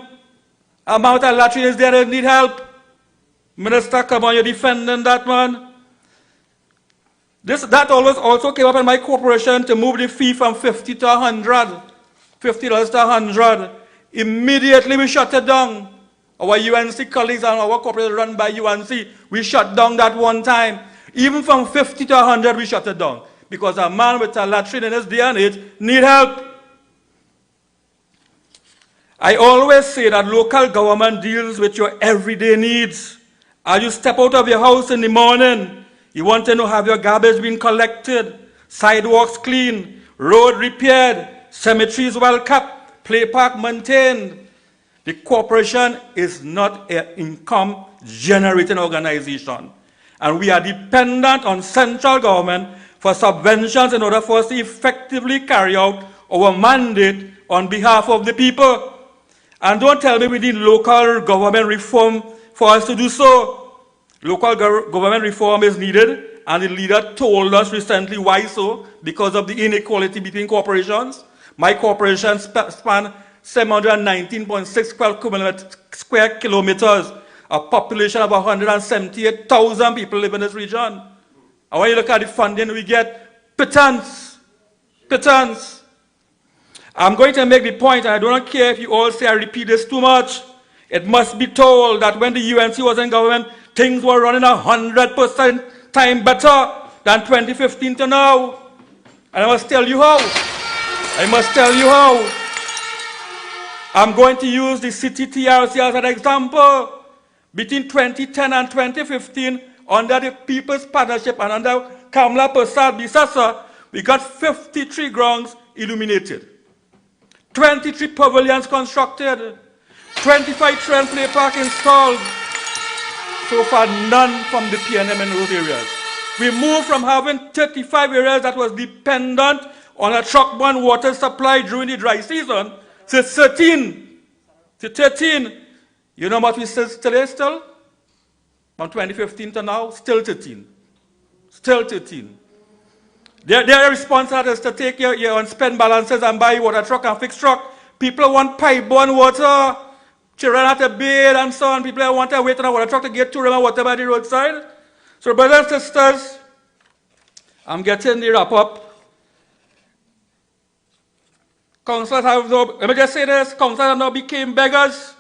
Amount of latrine is there, they need help. Minister, come on, you're defending that, man. That also came up in my corporation to move the fee from $50 to $100. $50 to $100. Immediately we shut it down. Our UNC colleagues and our corporation run by UNC, we shut down that one time. Even from 50 to 100, we shut it down. Because a man with a latrine in his day and age need help. I always say that local government deals with your everyday needs. As you step out of your house in the morning, you want to know, have your garbage been collected, sidewalks clean, road repaired, cemeteries well kept, play park maintained. The corporation is not an income generating organization. And we are dependent on central government for subventions in order for us to effectively carry out our mandate on behalf of the people. And don't tell me we need local government reform for us to do so. Local government reform is needed, and the leader told us recently why so, because of the inequality between corporations. My corporation span 719.6 square kilometers, a population of 178,000 people live in this region. And when you look at the funding we get, pittance. I'm going to make the point, and I don't care if you all say I repeat this too much. It must be told that when the UNC was in government, things were running 100% time better than 2015 to now. And I must tell you how. I'm going to use the city TRC as an example. Between 2010 and 2015, under the People's Partnership and under Kamla Persad Bisasa, we got 53 grounds illuminated, 23 pavilions constructed, 25 train play park installed. So far, none from the PNM in those areas. We moved from having 35 areas that was dependent on a truck-borne water supply during the dry season to 13. You know what we said today still? From 2015 to now, still 13. Their response is to take your unspent balances and buy water truck and fix truck. People want pipe-borne water. Children have to bathe and so on. People want to wait on a water truck to get to them and water by the roadside. So brothers and sisters, I'm getting the wrap up. Councillors have now, let me just say this, councillors have now became beggars.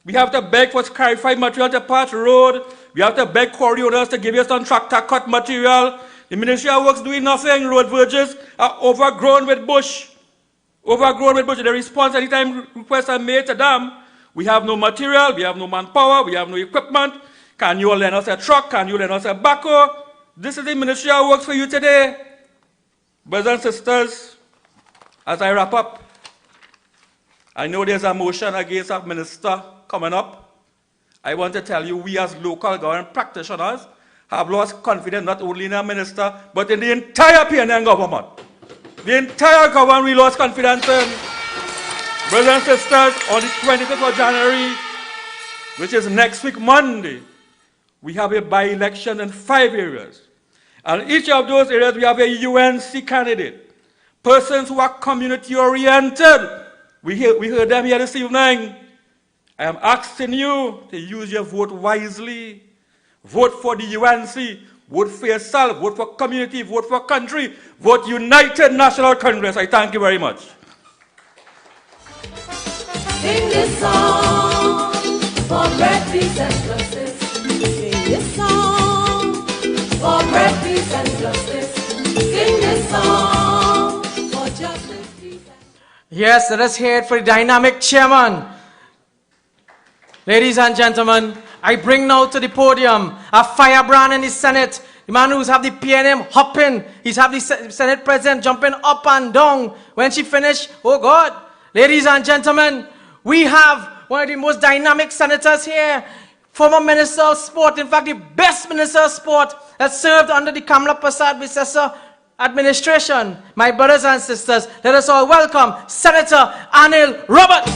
We have to beg for scarified material to patch road. We have to beg quarry owners to give us some tractor cut material. The Ministry of Works doing nothing. Road verges are overgrown with bush. The response anytime requests are made to them, we have no material, we have no manpower, we have no equipment. Can you lend us a truck? Can you lend us a backhoe? This is the Ministry of Works for you today. Brothers and sisters, as I wrap up, I know there's a motion against a minister coming up. I want to tell you, we as local government practitioners have lost confidence not only in our minister, but in the entire PNM government. The entire government we lost confidence in. Brothers and sisters, on the 25th of January, which is next week, Monday, we have a by-election in 5 areas. And each of those areas, we have a UNC candidate. Persons who are community-oriented. We heard them here this evening. I am asking you to use your vote wisely. Vote for the UNC. Vote for yourself. Vote for community. Vote for country. Vote United National Congress. I thank you very much. Sing this song for bread, peace, and justice. Sing this song for bread, peace, and justice. Yes, let us hear it for the dynamic chairman. Ladies and gentlemen, I bring now to the podium a firebrand in the Senate, the man who's have the PNM hopping. He's have the Senate president jumping up and down. When she finished, oh God. Ladies and gentlemen, we have one of the most dynamic senators here, former Minister of Sport, in fact the best Minister of Sport that served under the Kamla Prasad Bisesa administration. My brothers and sisters, let us all welcome Senator Anil Roberts.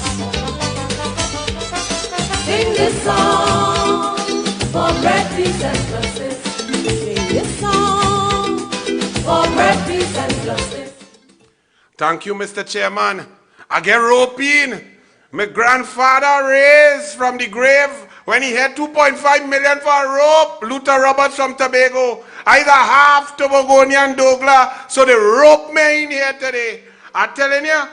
Sing this song for bread, peace, and justice. Sing this song for bread, peace, and justice. Thank you, Mr. Chairman. I get roping. My grandfather raised from the grave when he had 2.5 million for a rope. Luther Roberts from Tobago. Either half Tobagonian Douglas. So the rope me in here today. I'm telling you,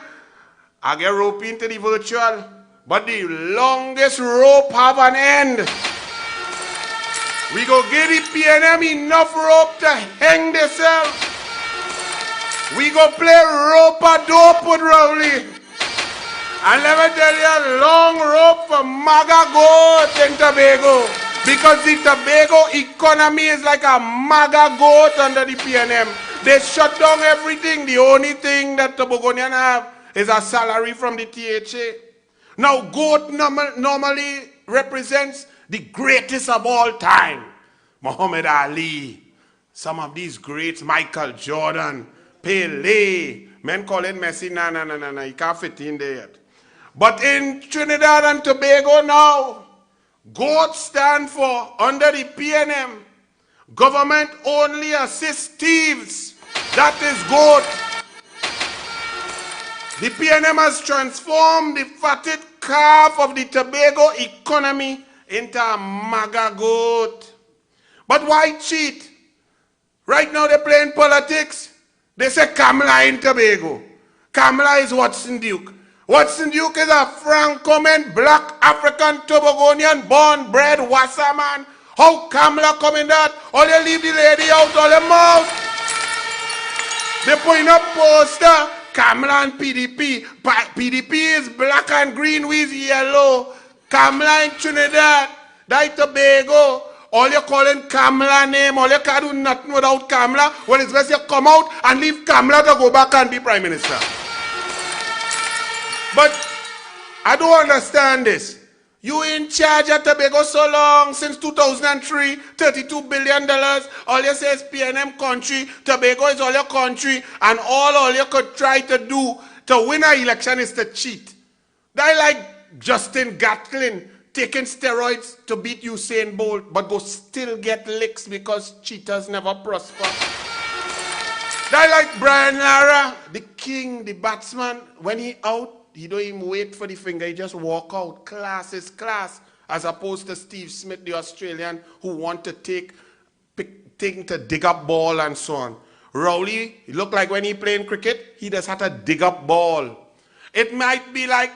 I get roping to the virtual. But the longest rope have an end. We go give the PNM enough rope to hang themselves. We go play rope-a-dope with Rowley. And let me tell you, long rope for MAGA goat in Tobago. Because the Tobago economy is like a MAGA goat under the PNM. They shut down everything. The only thing that Tobagonian have is a salary from the THA. Now, goat normally represents the greatest of all time. Muhammad Ali, some of these greats, Michael Jordan, Pele. Men call it Messi, no, he can't fit in there yet. But in Trinidad and Tobago now, goat stand for, under the PNM, government only assists thieves. That is goat. The PNM has transformed the fatted calf of the Tobago economy into a MAGA goat. But why cheat? Right now they're playing politics. They say Kamla in Tobago. Kamla is Watson Duke. Watson Duke is a Francoman, black African Tobagonian, born, bred Wasserman. How Kamla come in that? Or they leave the lady out of the mouth. They put in a poster, Kamla and PDP. PDP is black and green, we is yellow. Kamla in Trinidad, that Tobago. All you calling Kamla name, all you can't do nothing without Kamla. Well, it's best you come out and leave Kamla to go back and be Prime Minister. But I don't understand this. You in charge of Tobago so long, since 2003, $32 billion. All you say is PNM country, Tobago is all your country, and all you could try to do to win an election is to cheat. They like Justin Gatlin taking steroids to beat Usain Bolt, but go still get licks because cheaters never prosper. They like Brian Lara, the king, the batsman, when he out, he don't even wait for the finger, he just walk out. Class is class. As opposed to Steve Smith, the Australian, who want to take to dig up ball and so on. Rowley, he look like when he playing cricket, he just had to dig up ball. It might be like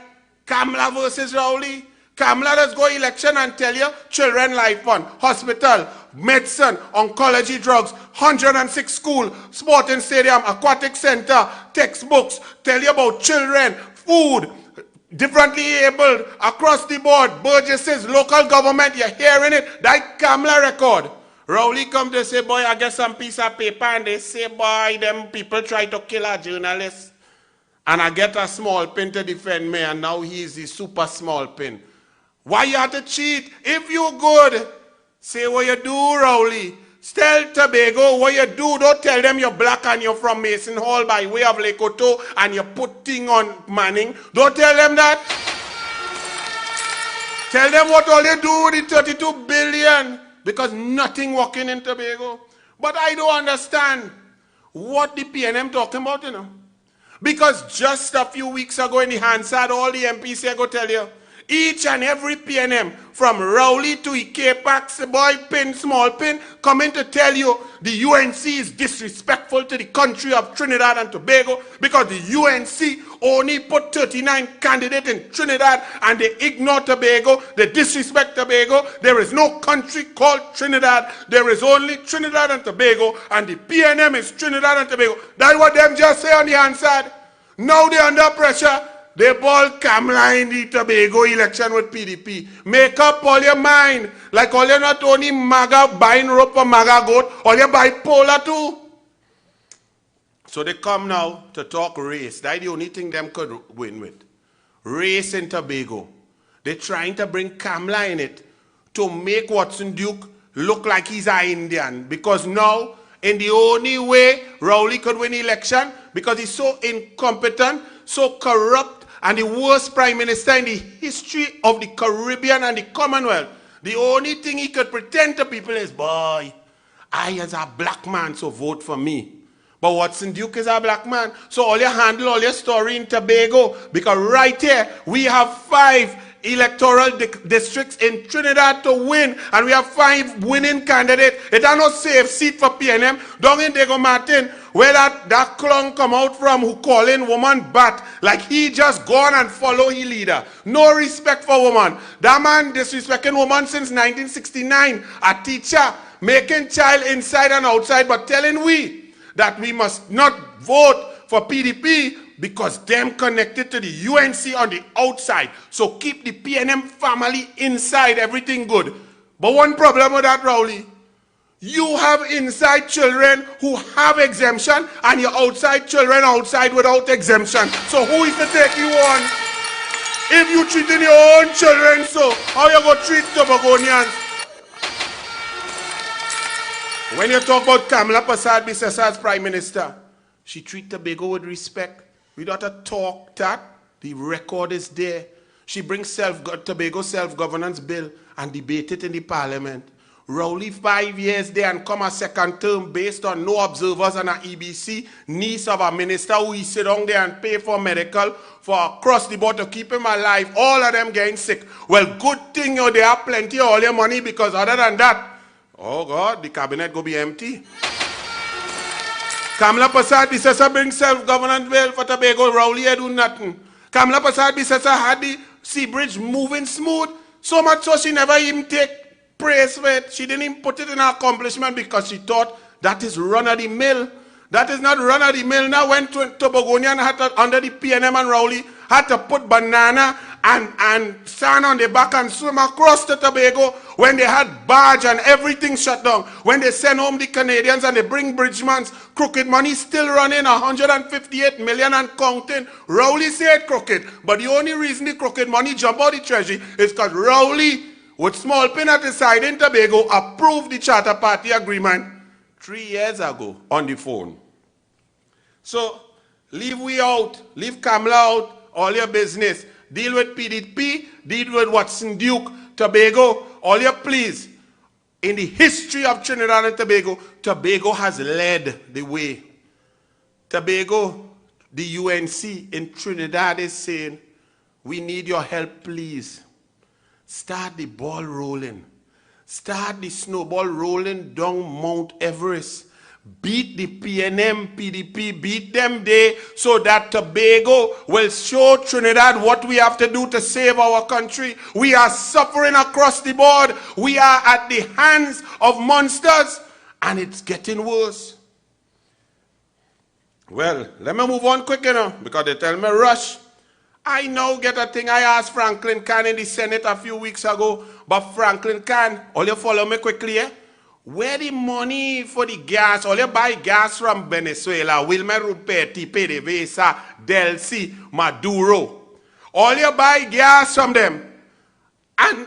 Kamla versus Rowley. Kamla does go election and tell you children life fund, hospital, medicine, oncology drugs, 106 school, sporting stadium, aquatic center, textbooks, tell you about children, food, differently abled, across the board, Burgesses, local government, you're hearing it, that Kamla record. Rowley come to say, boy, I get some piece of paper, and they say, boy, them people try to kill a journalist. And I get a small pin to defend me, and now he's the super small pin. Why you have to cheat? If you good, say what you do, Rowley. Tell Tobago what you do. Don't tell them you're black and you're from Mason Hall by way of Lekoto and you put thing on Manning. Don't tell them that. Tell them what all you do with the 32 billion because nothing working in Tobago. But I don't understand what the PNM talking about, you know. Because just a few weeks ago in the Hansard, all the MPs here go tell you, each and every PNM, from Rowley to Ikepax, boy pin, small pin, coming to tell you the UNC is disrespectful to the country of Trinidad and Tobago because the UNC only put 39 candidates in Trinidad and they ignore Tobago, they disrespect Tobago. There is no country called Trinidad. There is only Trinidad and Tobago, and the PNM is Trinidad and Tobago. That's what them just say on the Hansard. Now they're under pressure. They ball Kamla in the Tobago election with PDP. Make up all your mind. Like all you not only MAGA buying rope for MAGA goat, all you bipolar too. So they come now to talk race. That's the only thing them could win with. Race in Tobago. They're trying to bring Kamla in it to make Watson Duke look like he's an Indian. Because now, in the only way Rowley could win the election, because he's so incompetent, so corrupt, and the worst prime minister in the history of the Caribbean and the Commonwealth. The only thing he could pretend to people is, boy, I as a black man, so vote for me. But Watson Duke is a black man. So all you handle, all your story in Tobago, because right here, we have 5 electoral districts in Trinidad to win, and we have 5 winning candidates. It are no safe seat for PNM. Down in Diego Martin, where that clown come out from who calling woman bat, like he just gone and follow his leader. No respect for woman. That man disrespecting woman since 1969. A teacher making child inside and outside, but telling we that we must not vote for PDP because them connected to the UNC on the outside. So keep the PNM family inside, everything good. But one problem with that, Rowley, you have inside children who have exemption and your outside children outside without exemption. So who is to take you on? If you treating your own children so, how you go treat Tobagonians? When you talk about Kamla Persad-Bissessa as Prime Minister, she treat Tobago with respect. We don't have to talk that. The record is there. She brings Tobago self-governance bill and debate it in the parliament. Rowley 5 years there and come a second term based on no observers and an EBC, niece of a minister who he sit down there and pay for medical for across the board to keep him alive. All of them getting sick. Well, good thing they have plenty of all your money, because other than that, oh God, the cabinet go be empty. Kamla Persad-Bissessa brings self-governance bill for Tobago. Rowley do nothing. Kamla Persad-Bissessa had the sea bridge moving smooth, so much so she never even take praise for it. She didn't even put it in her accomplishment because she thought that is run-of-the-mill. That is not run-of-the-mill. Now when Tobagonian had to, under the PNM and Rowley, had to put banana and sand on the back and swim across to Tobago, when they had barge and everything shut down, when they send home the Canadians and they bring Bridgman's crooked money still running 158 million and counting. Rowley said crooked, but the only reason the crooked money jump out the treasury is because Rowley, with small pin at his side in Tobago, approved the Charter Party agreement 3 years ago on the phone. So leave we out, leave Kamla out, all your business. Deal with PDP, deal with Watson Duke, Tobago, all your please. In the history of Trinidad and Tobago, Tobago has led the way. Tobago, the UNC in Trinidad is saying, we need your help, please. Start the ball rolling. Start the snowball rolling down Mount Everest. Beat the PNM, PDP, beat them there so that Tobago will show Trinidad what we have to do to save our country. We are suffering across the board. We are at the hands of monsters and it's getting worse. Well, let me move on quick, because they tell me rush. I now get a thing I asked Franklin Khan in the Senate a few weeks ago, but Franklin Khan, all you follow me quickly, where the money for the gas, all you buy gas from Venezuela, Wilmer Ruperti, PDVSA, Delcy, Maduro. All you buy gas from them. And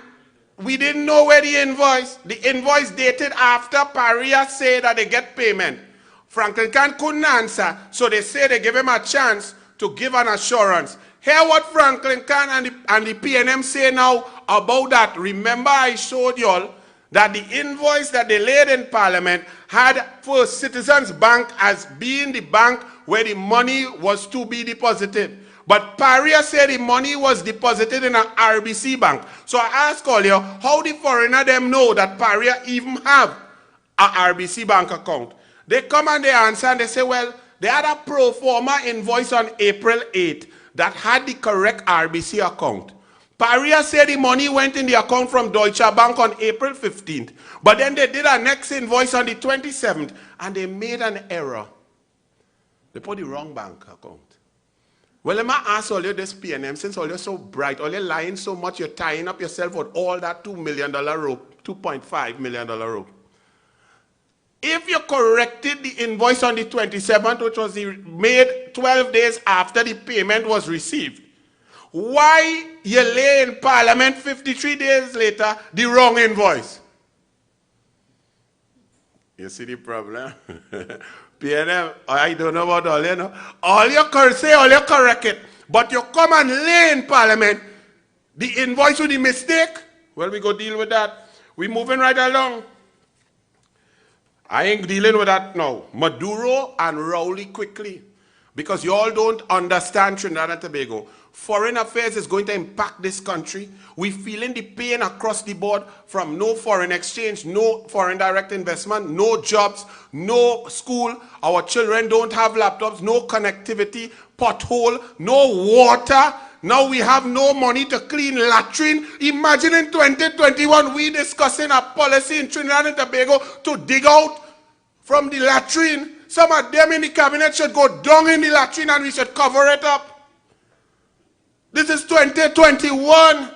we didn't know where the invoice dated after Paria said that they get payment. Franklin Khan couldn't answer, so they say they give him a chance to give an assurance. Hear what Franklin Khan and the PNM say now about that. Remember I showed y'all that the invoice that they laid in Parliament had First Citizens Bank as being the bank where the money was to be deposited. But Paria said the money was deposited in an RBC bank. So I ask all you, how the foreigner them know that Paria even have a RBC bank account? They come and they answer and they say, well, they had a pro forma invoice on April 8th that had the correct RBC account. Paria said the money went in the account from Deutsche Bank on April 15th. But then they did a next invoice on the 27th and they made an error. They put the wrong bank account. Well, let me ask all you this PNM, since all you're so bright, all you're lying so much, you're tying up yourself with all that $2 million rope, $2.5 million rope. If you corrected the invoice on the 27th, which was made 12 days after the payment was received, why you lay in Parliament 53 days later the wrong invoice? You see the problem? PNM, I don't know about all you know. All you say, all you correct it. But you come and lay in Parliament the invoice with the mistake. Well, we go deal with that. We moving right along. I ain't dealing with that now. Maduro and Rowley quickly. Because you all don't understand Trinidad and Tobago. Foreign affairs is going to impact this country. We're feeling the pain across the board from no foreign exchange, no foreign direct investment, no jobs, no school. Our children don't have laptops, no connectivity, pothole, no water. Now we have no money to clean latrine. Imagine in 2021 we discussing a policy in Trinidad and Tobago to dig out from the latrine. Some of them in the cabinet should go down in the latrine and we should cover it up. This is 2021.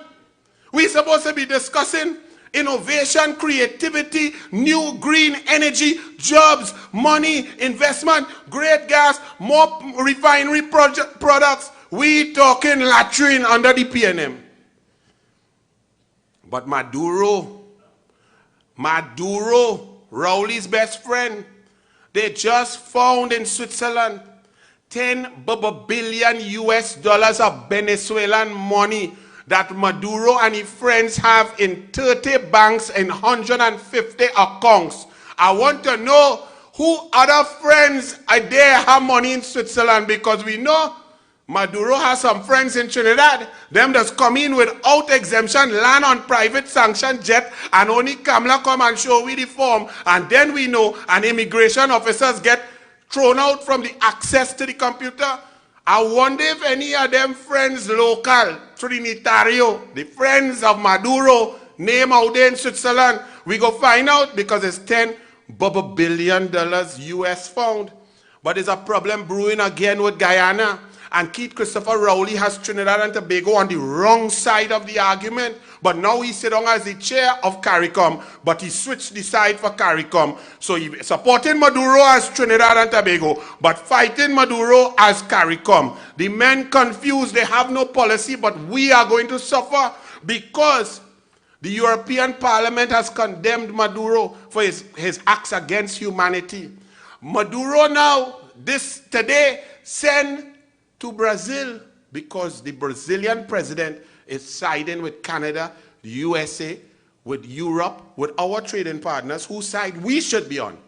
We're supposed to be discussing innovation, creativity, new green energy, jobs, money, investment, great gas, more refinery products. We talking latrine under the PNM. But Maduro, Rowley's best friend, they just found in Switzerland $10 billion of Venezuelan money that Maduro and his friends have in 30 banks and 150 accounts. I want to know who other friends are there have money in Switzerland, because we know Maduro has some friends in Trinidad. Them just come in without exemption, land on private sanctioned jet, and only Kamala come and show we the form. And then we know, and immigration officers get thrown out from the access to the computer. I wonder if any of them friends local, Trinitario, the friends of Maduro, name out there in Switzerland. We go find out, because it's $10 billion US found. But there's a problem brewing again with Guyana. And Keith Christopher Rowley has Trinidad and Tobago on the wrong side of the argument. But now he sit down as the chair of CARICOM, but he switched the side for CARICOM. So he supporting Maduro as Trinidad and Tobago, but fighting Maduro as CARICOM. The men confused, they have no policy, but we are going to suffer because the European Parliament has condemned Maduro for his acts against humanity. Maduro now, today, sent to Brazil because the Brazilian president is siding with Canada, the USA, with Europe, with our trading partners, whose side we should be on.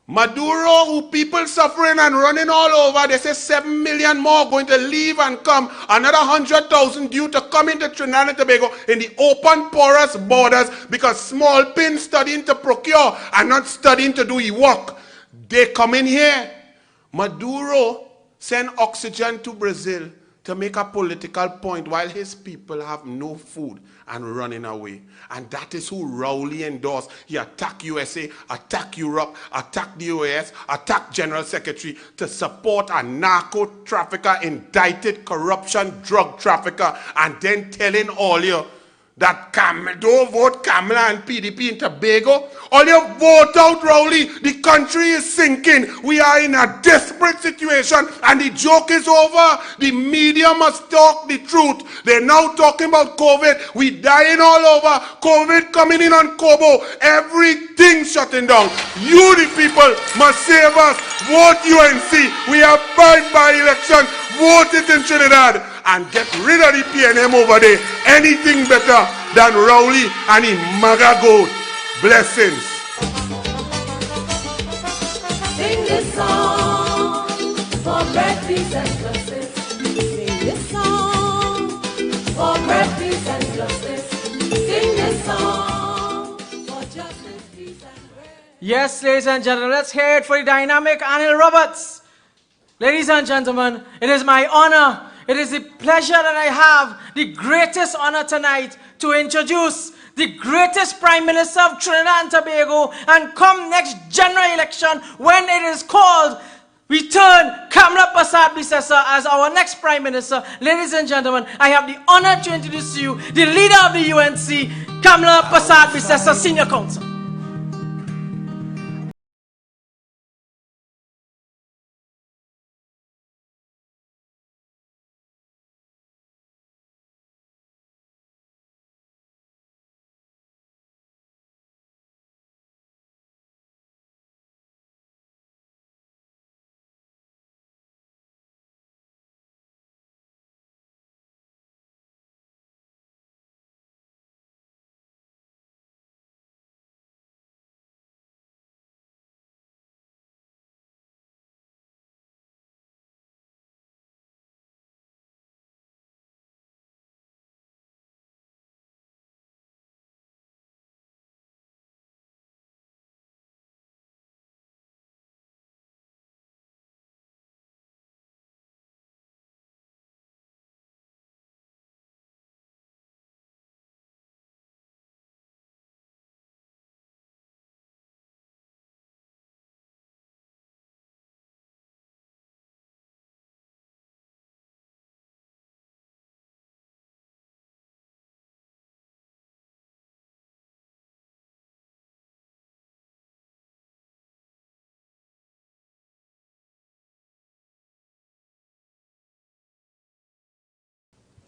Maduro, who people suffering and running all over, they say 7 million more going to leave and come. Another 100,000 due to come into Trinidad and Tobago in the open, porous borders because small pin studying to procure and not studying to do the work. They come in here. Maduro send oxygen to Brazil to make a political point while his people have no food and running away. And that is who Rowley endorsed. He attacked USA, attacked Europe, attacked the US, attacked General Secretary to support a narco trafficker, indicted corruption drug trafficker, and then telling all you that don't vote Kamala and PDP in Tobago. All you vote out Rowley. The country is sinking. We are in a desperate situation and the joke is over. The media must talk the truth. They're now talking about COVID. We dying all over. COVID coming in on Cobo. Everything shutting down. You the people must save us. Vote UNC. We have by-election. Vote it in Trinidad and get rid of the PNM over there. Anything better than Rowley and his MAGA goat. Blessings. Sing this song for bread, peace, and justice. Sing this song for bread, peace, and justice. Sing this song for justice, peace, and bread. Yes, ladies and gentlemen, let's hear it for the dynamic Anil Roberts. Ladies and gentlemen, it is my honor, it is the pleasure that I have the greatest honor tonight to introduce the greatest Prime Minister of Trinidad and Tobago, and come next general election when it is called, return Kamla Prasad Bisesa as our next Prime Minister. Ladies and gentlemen, I have the honor to introduce to you the leader of the UNC, Kamla Prasad Bisesa, Senior Counsel.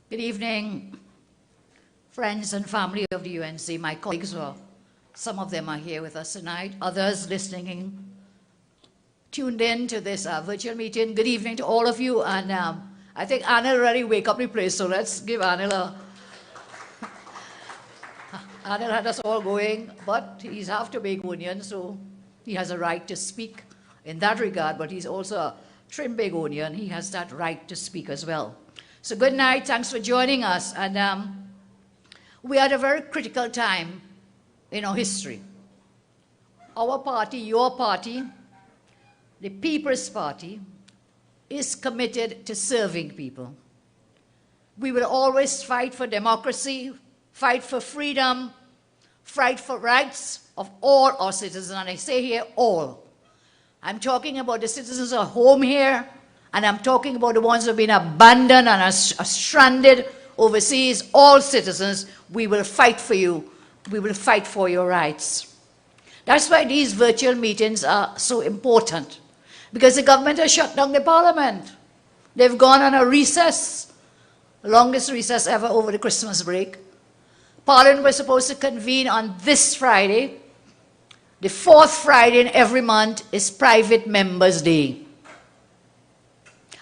Good evening, friends and family of the UNC, my colleagues, some of them are here with us tonight, others listening tuned in to this virtual meeting. Good evening to all of you, and I think Anil already wake up the place, so let's give Anil a... Anil had us all going, but he's half Tobagonian, so he has a right to speak in that regard, but he's also a Trinbagonian. He has that right to speak as well. So good night, thanks for joining us. And we are at a very critical time in our history. Our party, your party, the People's Party, is committed to serving people. We will always fight for democracy, fight for freedom, fight for rights of all our citizens, and I say here all. I'm talking about the citizens at home here, and I'm talking about the ones who have been abandoned and are stranded overseas. All citizens, we will fight for you. We will fight for your rights. That's why these virtual meetings are so important, because the government has shut down the parliament. They've gone on a recess, the longest recess ever over the Christmas break. Parliament was supposed to convene on this Friday. The fourth Friday in every month is Private Members' Day.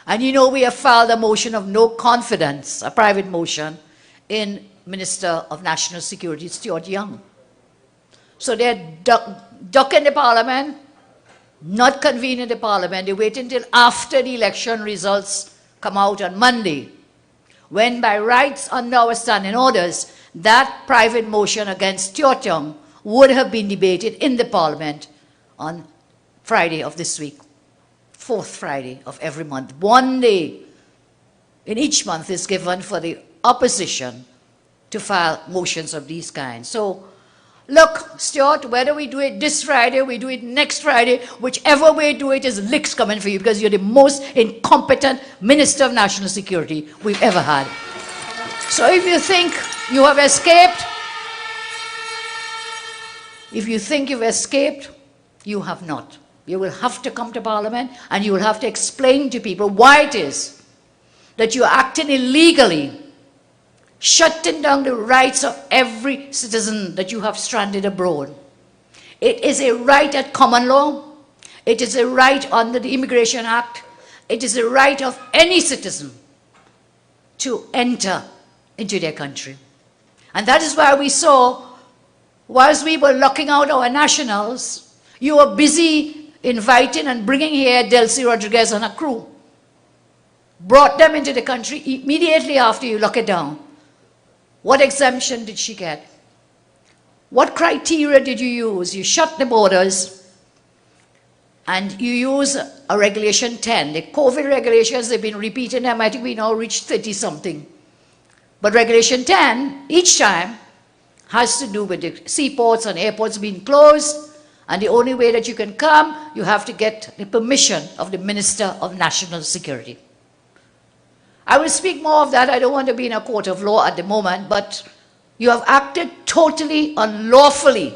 And you know we have filed a motion of no confidence, a private motion, in Minister of National Security, Stuart Young. So they're ducking the Parliament, not convening the Parliament. They wait until after the election results come out on Monday, when by rights under our standing orders, that private motion against Stuart Young would have been debated in the Parliament on Friday of this week. Fourth Friday of every month. 1 day in each month is given for the opposition to file motions of these kinds. So, look, Stuart, whether we do it this Friday, we do it next Friday, whichever way we do it is licks coming for you, because you're the most incompetent Minister of National Security we've ever had. So if you think you have escaped, if you think you've escaped, you have not. You will have to come to Parliament and you will have to explain to people why it is that you are acting illegally, shutting down the rights of every citizen that you have stranded abroad. It is a right at common law. It is a right under the Immigration Act. It is a right of any citizen to enter into their country. And that is why we saw, whilst we were locking out our nationals, you were busy inviting and bringing here Delcy Rodriguez and her crew. Brought them into the country immediately after you lock it down. What exemption did she get? What criteria did you use? You shut the borders and you use a Regulation 10. The COVID regulations, they've been repeating them. I think we now reached 30-something. But Regulation 10, each time, has to do with the seaports and airports being closed And the only way that you can come, you have to get the permission of the Minister of National Security. I will speak more of that. I don't want to be in a court of law at the moment, but you have acted totally unlawfully.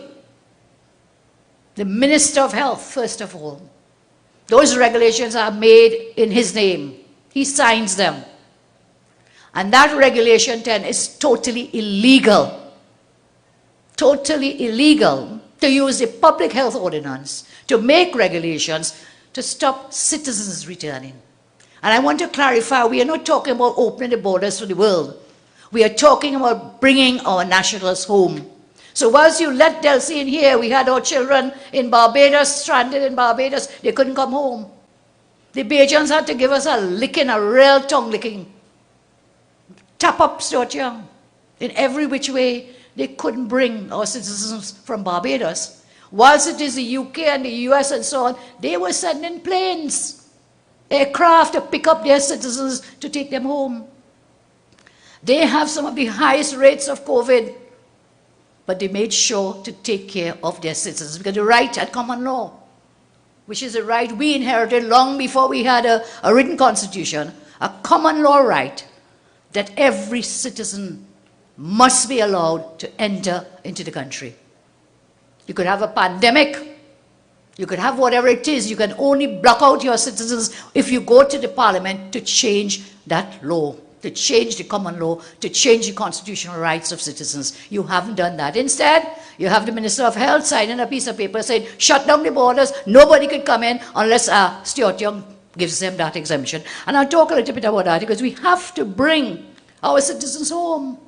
The Minister of Health, first of all. Those regulations are made in his name. He signs them. And that Regulation 10 is totally illegal. Totally illegal to use the public health ordinance to make regulations to stop citizens returning. And I want to clarify, we are not talking about opening the borders for the world. We are talking about bringing our nationals home. So whilst you let Delcy in here, we had our children in Barbados, stranded in Barbados, they couldn't come home. The Bajans had to give us a licking, a real tongue licking. Tap up Stuart Young. In every which way, they couldn't bring our citizens from Barbados. Whilst it is the UK and the US and so on, they were sending planes, aircraft to pick up their citizens to take them home. They have some of the highest rates of COVID, but they made sure to take care of their citizens because the right at common law, which is a right we inherited long before we had a written constitution, a common law right that every citizen must be allowed to enter into the country. You could have a pandemic, you could have whatever it is, you can only block out your citizens if you go to the parliament to change that law, to change the common law, to change the constitutional rights of citizens. You haven't done that. Instead, you have the Minister of Health signing a piece of paper saying, shut down the borders, nobody can come in unless Stuart Young gives them that exemption. And I'll talk a little bit about that because we have to bring our citizens home.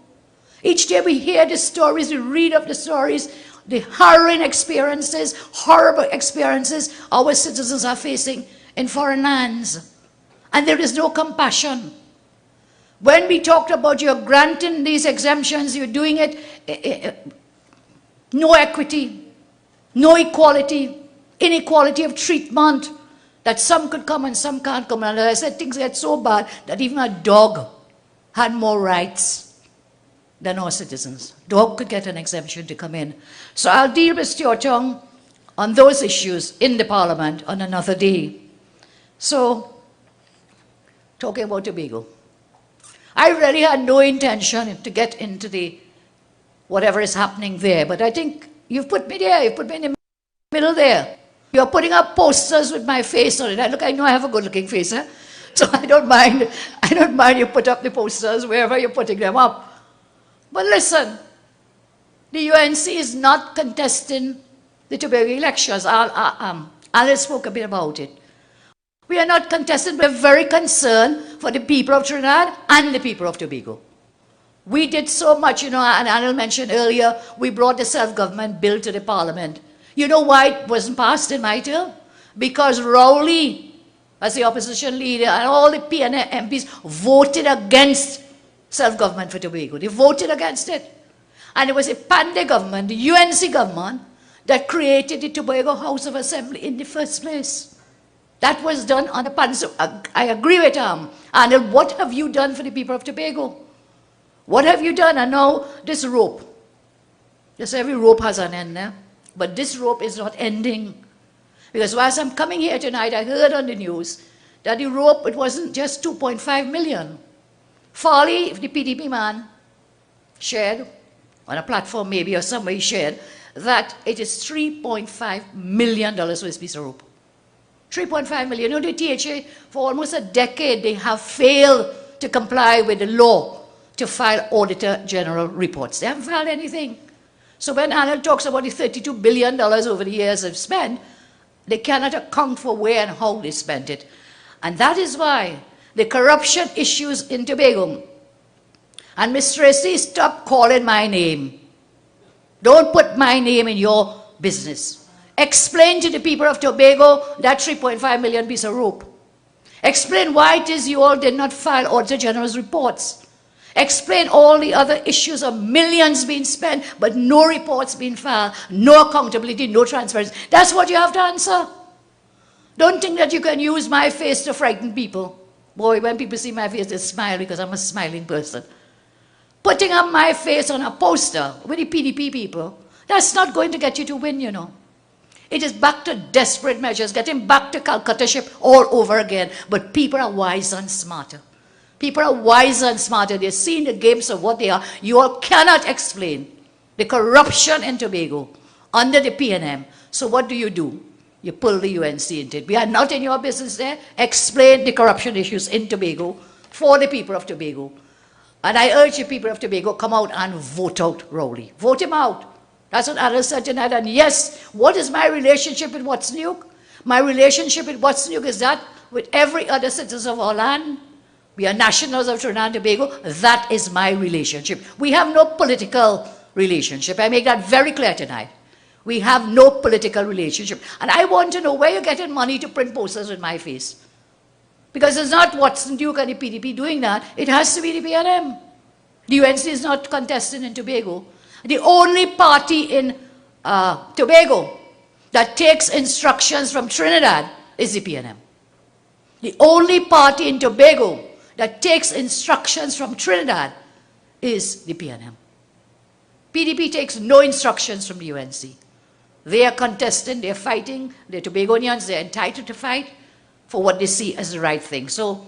Each day we hear the stories, we read of the stories, the harrowing experiences, horrible experiences our citizens are facing in foreign lands. And there is no compassion. When we talked about you're granting these exemptions, you're doing it, no equity, no equality, inequality of treatment, that some could come and some can't come. And as I said, things get so bad that even a dog had more rights than our citizens. Dog could get an exemption to come in. So I'll deal with Stuart Young on those issues in the Parliament on another day. So, talking about Tobago. I really had no intention to get into the whatever is happening there, but I think you've put me there, you've put me in the middle there. You're putting up posters with my face on it. I know I have a good-looking face, eh? So I don't mind you put up the posters wherever you're putting them up. But listen, the UNC is not contesting the Tobago elections. Alice spoke a bit about it. We are not contesting, we're very concerned for the people of Trinidad and the people of Tobago. We did so much, you know, and Anil mentioned earlier, we brought the self-government bill to the Parliament. You know why it wasn't passed in my term? Because Rowley, as the opposition leader, and all the PNM MPs voted against self-government for Tobago. They voted against it. And it was a Pandey government, the UNC government, that created the Tobago House of Assembly in the first place. That was done on a pan. So I agree with Anil, what have you done for the people of Tobago? What have you done? And now this rope. Yes, every rope has an end there. But this rope is not ending. Because whilst I'm coming here tonight, I heard on the news that the rope, it wasn't just 2.5 million. Farley, the PDP man, shared, on a platform maybe or somewhere he shared, that it is $3.5 million for this piece of rope. 3.5 million. You know, the THA, for almost a decade, they have failed to comply with the law to file Auditor General reports. They haven't filed anything. So when Anil talks about the $32 billion over the years they've spent, they cannot account for where and how they spent it. And that is why the corruption issues in Tobago. And Ms. Tracy, stop calling my name. Don't put my name in your business. Explain to the people of Tobago that 3.5 million piece of rope. Explain why it is you all did not file Auditor General's reports. Explain all the other issues of millions being spent, but no reports being filed, no accountability, no transparency. That's what you have to answer. Don't think that you can use my face to frighten people. Boy, when people see my face, they smile because I'm a smiling person. Putting up my face on a poster with the PDP people, that's not going to get you to win, you know. It is back to desperate measures, getting back to Calcutta ship all over again. But people are wiser and smarter. People are wiser and smarter. They're seeing the games of what they are. You all cannot explain the corruption in Tobago under the PNM. So what do? You pull the UNC into it. We are not in your business there. Explain the corruption issues in Tobago for the people of Tobago. And I urge the people of Tobago, come out and vote out Rowley. Vote him out. That's what Alice said tonight. And yes, what is my relationship with Watsonuk? My relationship with Watsonuk is that with every other citizen of our land. We are nationals of Trinidad and Tobago. That is my relationship. We have no political relationship. I make that very clear tonight. We have no political relationship. And I want to know where you're getting money to print posters with my face. Because it's not Watsonuk and the PDP doing that. It has to be the PNM. The UNC is not contesting in Tobago. The only party in Tobago that takes instructions from Trinidad is the PNM. The only party in Tobago that takes instructions from Trinidad is the PNM. PDP takes no instructions from the UNC. They are contesting, they're fighting, they're Tobagonians, they're entitled to fight for what they see as the right thing. So,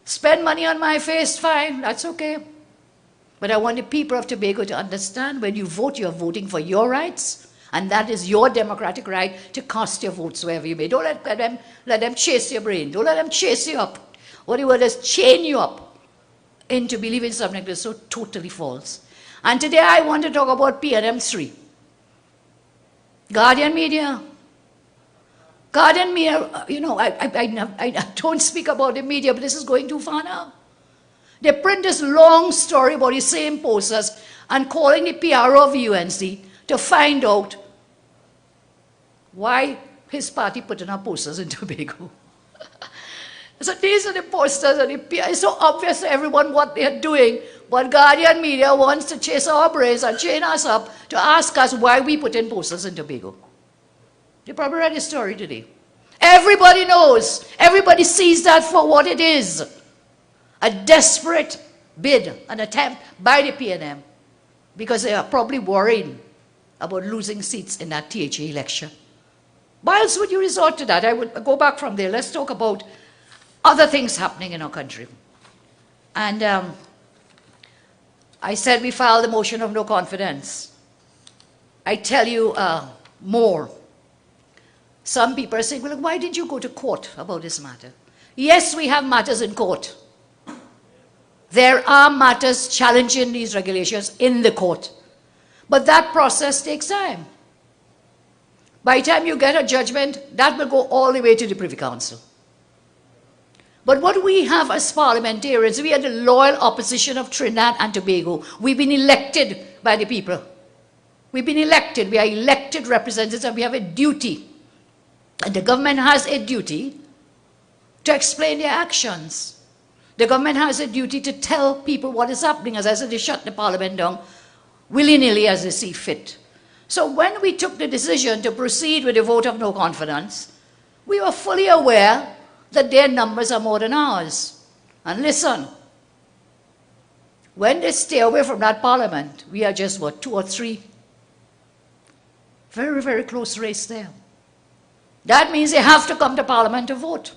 spend money on my face, fine, that's okay. But I want the people of Tobago to understand when you vote, you're voting for your rights, and that is your democratic right to cast your votes wherever you may. Don't let them chase your brain. Don't let them chase you up. What the word is, chain you up into believing something that is so totally false. And today I want to talk about PNM 3. Guardian Media. Guardian Media, you know, I don't speak about the media, but this is going too far now. They print this long story about the same posters and calling the PRO of the UNC to find out why his party putting up posters in Tobago. So these are the posters, and it's so obvious to everyone what they're doing, but Guardian Media wants to chase our brains and chain us up to ask us why we put in posters in Tobago. You probably read the story today. Everybody knows, everybody sees that for what it is. A desperate bid, an attempt by the PNM, because they are probably worried about losing seats in that THA election. Why else would you resort to that? I would go back from there. Let's talk about other things happening in our country. And I said we filed a motion of no confidence. I tell you more. Some people are saying, well, why did you go to court about this matter? Yes, we have matters in court. There are matters challenging these regulations in the court. But that process takes time. By the time you get a judgment, that will go all the way to the Privy Council. But what we have as parliamentarians, we are the loyal opposition of Trinidad and Tobago. We've been elected by the people. We've been elected. We are elected representatives, and we have a duty. And the government has a duty to explain their actions. The government has a duty to tell people what is happening. As I said, they shut the parliament down willy-nilly as they see fit. So when we took the decision to proceed with a vote of no confidence, we were fully aware that their numbers are more than ours. And listen, when they stay away from that parliament, we are just, what, 2 or 3? Very, very close race there. That means they have to come to parliament to vote.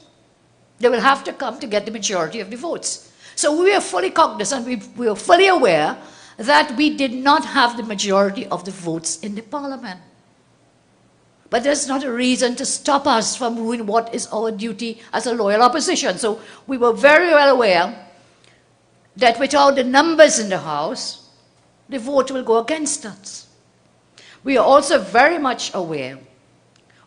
They will have to come to get the majority of the votes. So we are fully cognizant, we are fully aware that we did not have the majority of the votes in the parliament. But there's not a reason to stop us from doing what is our duty as a loyal opposition. So we were very well aware that without the numbers in the House, the vote will go against us. We are also very much aware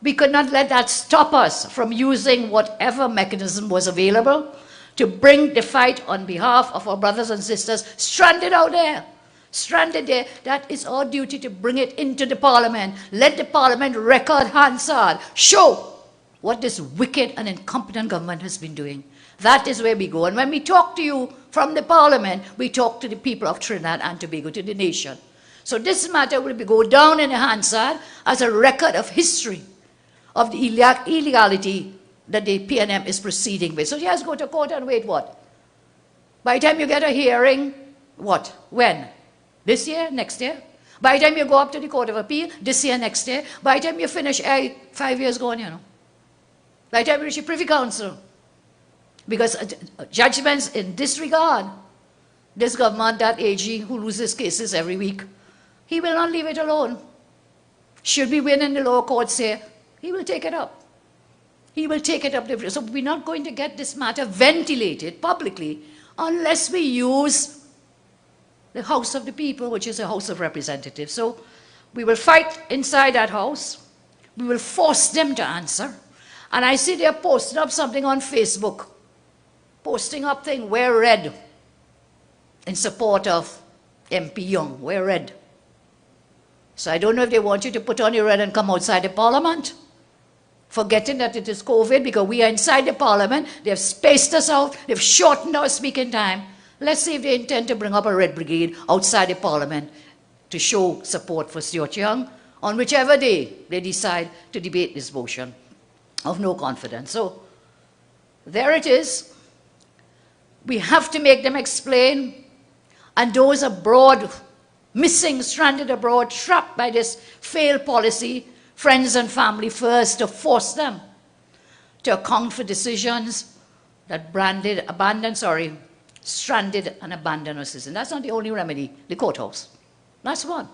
we could not let that stop us from using whatever mechanism was available to bring the fight on behalf of our brothers and sisters stranded out there. Stranded there, that is our duty to bring it into the parliament. Let the parliament record Hansard, show what this wicked and incompetent government has been doing. That is where we go. And when we talk to you from the parliament, we talk to the people of Trinidad and Tobago, to the nation. So this matter will go down in the Hansard as a record of history of the illegality that the PNM is proceeding with. So you just go to court and wait what? By the time you get a hearing, what? When? This year? Next year? By the time you go up to the Court of Appeal, this year, next year, by the time you finish, 5 years gone, you know. By the time you reach the Privy Council. Because judgments in this regard, this government, that AG who loses cases every week, he will not leave it alone. Should we win in the lower courts here, he will take it up. He will take it up. So we're not going to get this matter ventilated publicly unless we use the House of the People, which is a House of Representatives. So we will fight inside that house. We will force them to answer. And I see they're posting up something on Facebook, posting up thing, wear red, in support of MP Young, wear red. So I don't know if they want you to put on your red and come outside the Parliament, forgetting that it is COVID, because we are inside the Parliament. They've spaced us out. They've shortened our speaking time. Let's see if they intend to bring up a red brigade outside the Parliament to show support for Stuart Young on whichever day they decide to debate this motion of no confidence. So there it is. We have to make them explain. And those abroad, missing, stranded abroad, trapped by this failed policy, friends and family first, to force them to account for decisions that stranded and abandoned our citizens. That's not the only remedy, the courthouse. That's one.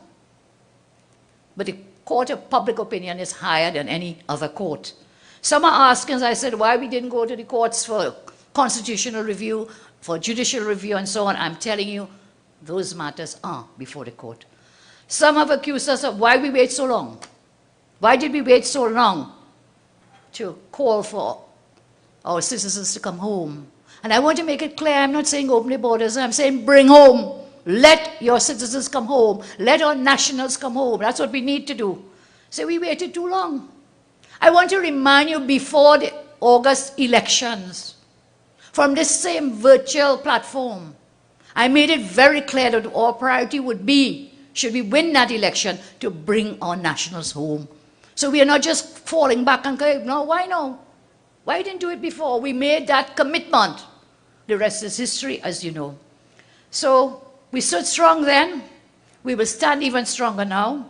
But the court of public opinion is higher than any other court. Some are asking, as I said, why we didn't go to the courts for constitutional review, for judicial review, and so on. I'm telling you, those matters are before the court. Some have accused us of why we wait so long. Why did we wait so long to call for our citizens to come home? And I want to make it clear, I'm not saying open the borders, I'm saying bring home. Let your citizens come home. Let our nationals come home. That's what we need to do. So we waited too long. I want to remind you, before the August elections, from this same virtual platform, I made it very clear that our priority would be, should we win that election, to bring our nationals home. So we are not just falling back and going, no, why no? Why didn't do it before? We made that commitment. The rest is history, as you know. So we stood strong then. We will stand even stronger now.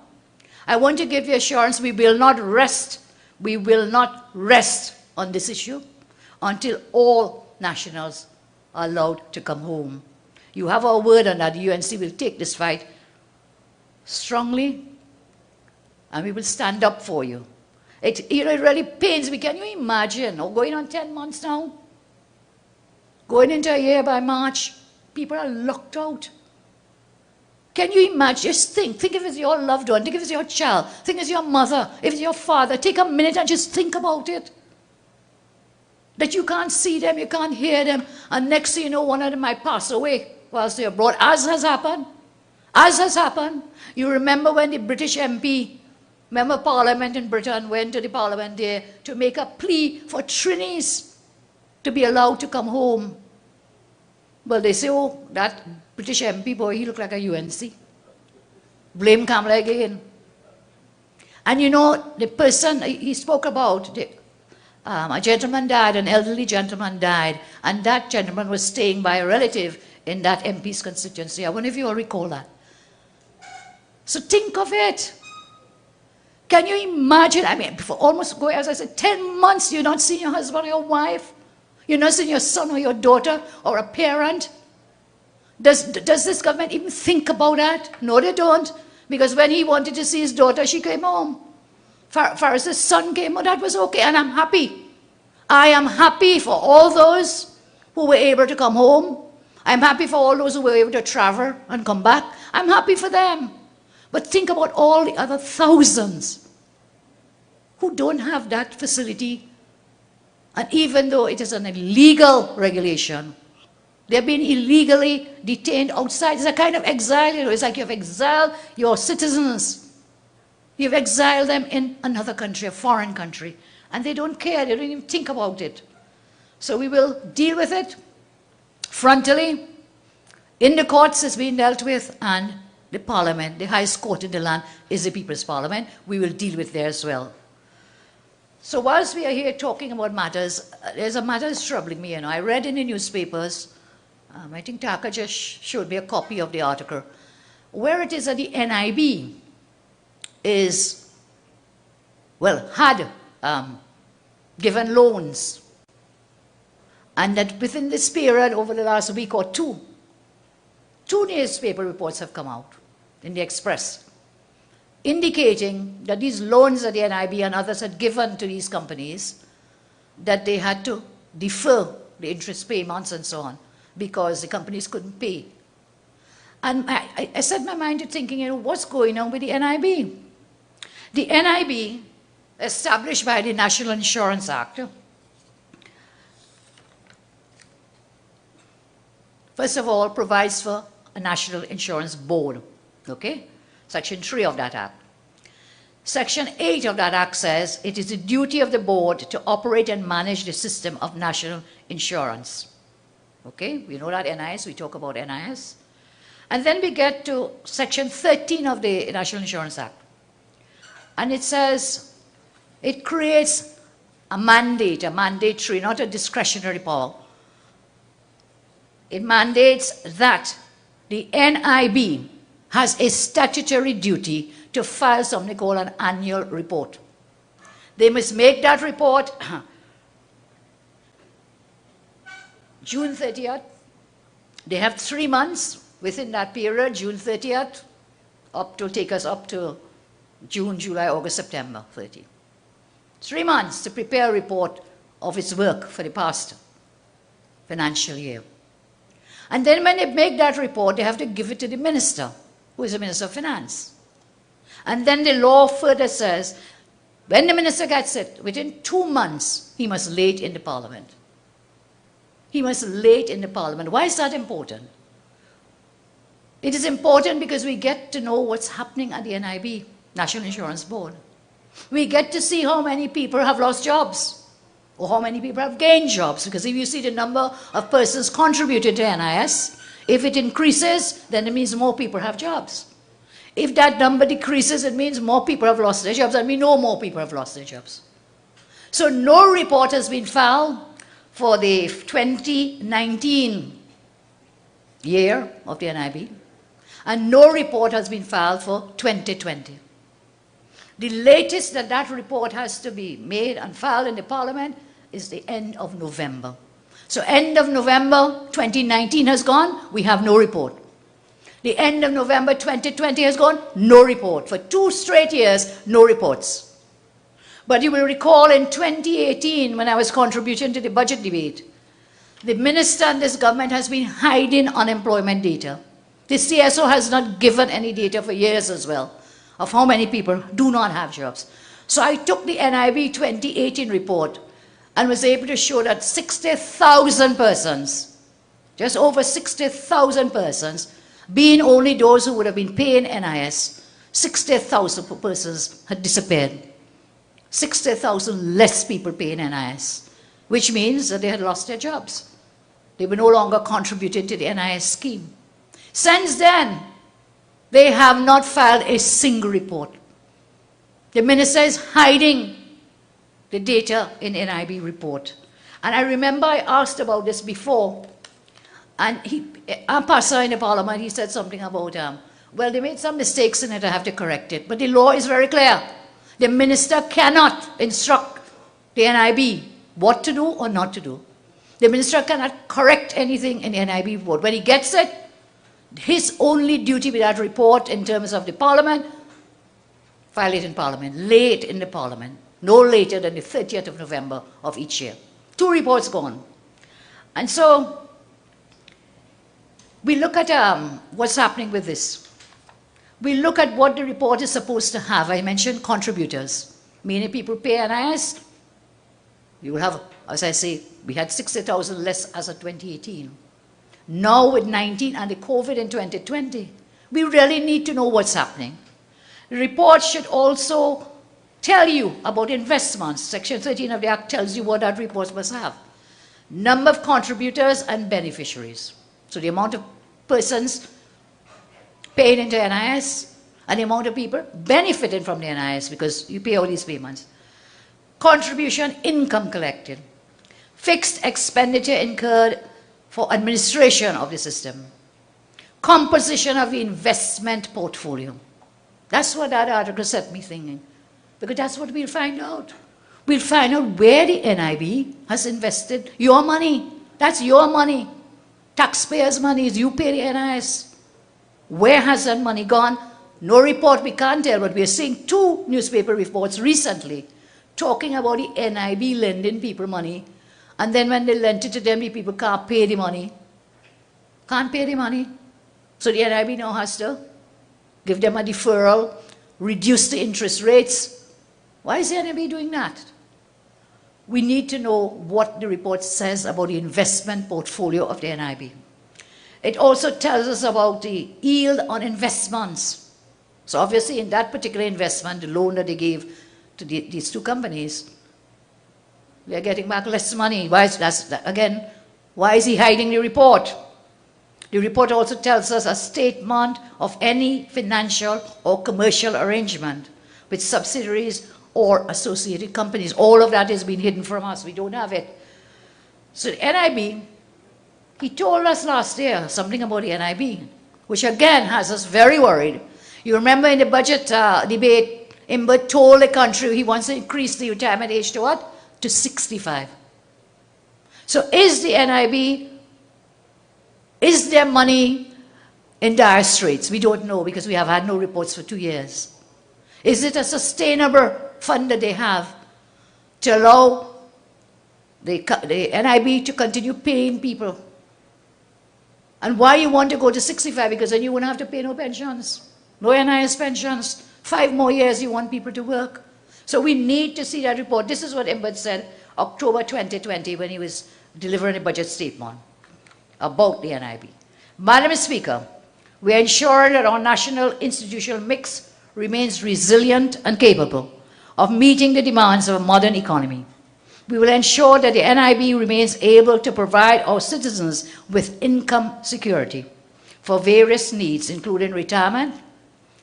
I want to give you assurance we will not rest. We will not rest on this issue until all nationals are allowed to come home. You have our word on that. The UNC will take this fight strongly, and we will stand up for you. It really pains me. Can you imagine? Going on 10 months now, going into a year by March, people are locked out. Can you imagine? Just think if it's your loved one, think if it's your child, think if it's your mother, if it's your father. Take a minute and just think about it. That you can't see them, you can't hear them, and next thing you know, one of them might pass away whilst they're abroad, as has happened. As has happened. You remember when the British MP, member of Parliament in Britain, went to the Parliament there to make a plea for Trinis to be allowed to come home. Well, they say, oh, that British MP boy, he looked like a UNC. Blame Kamala again. And you know, the person he spoke about, a gentleman died, an elderly gentleman died, and that gentleman was staying by a relative in that MP's constituency. I wonder if you all recall that. So think of it. Can you imagine? I mean, for almost, as I said, 10 months you're not seeing your husband or your wife. You're not seeing your son or your daughter or a parent. Does this government even think about that? No, they don't. Because when he wanted to see his daughter, she came home. Faris's son came home, that was okay, and I'm happy. I am happy for all those who were able to come home. I'm happy for all those who were able to travel and come back. I'm happy for them. But think about all the other thousands who don't have that facility. And even though it is an illegal regulation, they're being illegally detained outside. It's a kind of exile. You know, it's like you've exiled your citizens. You've exiled them in another country, a foreign country. And they don't care. They don't even think about it. So we will deal with it frontally. In the courts it's being dealt with, and the Parliament, the highest court in the land, is the People's Parliament. We will deal with there as well. So whilst we are here talking about matters, there's a matter that's troubling me. You know, I read in the newspapers, I think Taka just showed me a copy of the article, where it is that the NIB is, well, had given loans, and that within this period, over the last week or two newspaper reports have come out in the Express, indicating that these loans that the NIB and others had given to these companies, that they had to defer the interest payments and so on, because the companies couldn't pay. And I set my mind to thinking, what's going on with the NIB? The NIB, established by the National Insurance Act, first of all, provides for a National Insurance Board, okay? Section 3 of that Act. Section 8 of that Act says it is the duty of the board to operate and manage the system of national insurance. Okay, we know that NIS, we talk about NIS. And then we get to Section 13 of the National Insurance Act. And it says it creates a mandatory, not a discretionary power. It mandates that the NIB has a statutory duty to file something called an annual report. They must make that report June 30th. They have 3 months within that period, June 30th, take us up to June, July, August, September 30. 3 months to prepare a report of its work for the past financial year. And then when they make that report, they have to give it to the minister, who is the Minister of Finance. And then the law further says, when the minister gets it, within 2 months, he must lay it in the Parliament. He must lay it in the Parliament. Why is that important? It is important because we get to know what's happening at the NIB, National Insurance Board. We get to see how many people have lost jobs, or how many people have gained jobs, because if you see the number of persons contributed to NIS, if it increases, then it means more people have jobs. If that number decreases, it means more people have lost their jobs, and we know more people have lost their jobs. So no report has been filed for the 2019 year of the NIB, and no report has been filed for 2020. The latest that that report has to be made and filed in the Parliament is the end of November. So end of November 2019 has gone, we have no report. The end of November 2020 has gone, no report. For 2 straight years, no reports. But you will recall in 2018, when I was contributing to the budget debate, the minister and this government has been hiding unemployment data. The CSO has not given any data for years as well, of how many people do not have jobs. So I took the NIB 2018 report and was able to show that 60,000 persons, just over 60,000 persons, being only those who would have been paying NIS, 60,000 persons had disappeared. 60,000 less people paying NIS, which means that they had lost their jobs. They were no longer contributing to the NIS scheme. Since then, they have not filed a single report. The minister is hiding the data in NIB report. And I remember I asked about this before, and Ampasa in the Parliament, he said something about, well, they made some mistakes in it, I have to correct it. But the law is very clear. The minister cannot instruct the NIB what to do or not to do. The minister cannot correct anything in the NIB report. When he gets it, his only duty with that report in terms of the Parliament, file it in Parliament, lay it in the Parliament, no later than the 30th of November of each year. 2 reports gone. And so we look at what's happening with this. We look at what the report is supposed to have. I mentioned contributors, meaning people pay NIS. You will have, as I say, we had 60,000 less as of 2018. Now with 19 and the COVID in 2020, we really need to know what's happening. The report should also tell you about investments. Section 13 of the Act tells you what that report must have. Number of contributors and beneficiaries. So the amount of persons paid into NIS and the amount of people benefiting from the NIS because you pay all these payments. Contribution income collected. Fixed expenditure incurred for administration of the system. composition of the investment portfolio. That's what that article set me thinking, because that's what we'll find out. We'll find out where the NIB has invested your money. That's your money. Taxpayers' money. You pay the NIS. Where has that money gone? No report, we can't tell, but we're seeing 2 newspaper reports recently talking about the NIB lending people money, and then when they lent it to them, the people can't pay the money. Can't pay the money. So the NIB now has to give them a deferral, reduce the interest rates. Why is the NIB doing that? We need to know what the report says about the investment portfolio of the NIB. It also tells us about the yield on investments. So obviously in that particular investment, the loan that they gave to these 2 companies, they're getting back less money. Why is he hiding the report? The report also tells us a statement of any financial or commercial arrangement with subsidiaries or associated companies. All of that has been hidden from us. We don't have it. So the NIB, he told us last year something about the NIB, which again has us very worried. You remember in the budget debate, Imbert told the country he wants to increase the retirement age to what? To 65. So is the NIB, is there money in dire straits? We don't know, because we have had no reports for 2 years. Is it a sustainable fund that they have to allow the NIB to continue paying people? And why you want to go to 65? Because then you won't have to pay no pensions, no NIS pensions. 5 more years you want people to work. So we need to see that report. This is what Imbert said October 2020 when he was delivering a budget statement about the NIB. Madam Speaker, we are ensuring that our national institutional mix remains resilient and capable of meeting the demands of a modern economy. We will ensure that the NIB remains able to provide our citizens with income security for various needs, including retirement,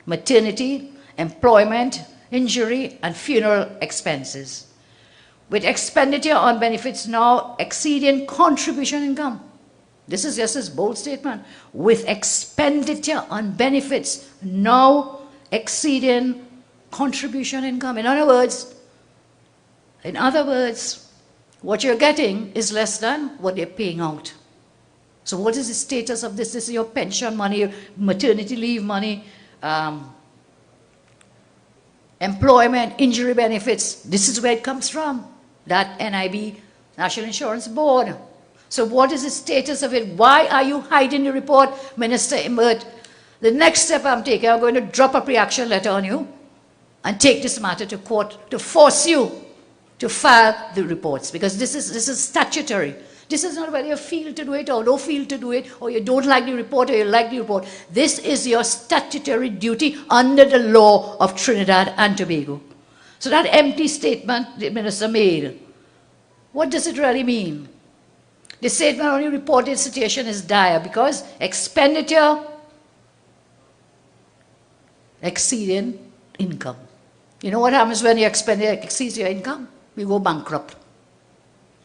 maternity, employment, injury, and funeral expenses, with expenditure on benefits now exceeding contribution income. This is just a bold statement. With expenditure on benefits now exceeding contribution income. In other words, what you're getting is less than what they're paying out. So what is the status of this? This is your pension money, your maternity leave money, employment, injury benefits. This is where it comes from, that NIB, National Insurance Board. So what is the status of it? Why are you hiding the report, Minister Imbert? The next step I'm taking, I'm going to drop a pre-action letter on you and take this matter to court to force you to file the reports, because this is statutory. This is not whether you feel to do it or don't feel to do it, or you don't like the report or you like the report. This is your statutory duty under the law of Trinidad and Tobago. So that empty statement the Minister made, what does it really mean? The statement only reported situation is dire because expenditure exceeding income. You know what happens when your expenditure exceeds your income? You go bankrupt.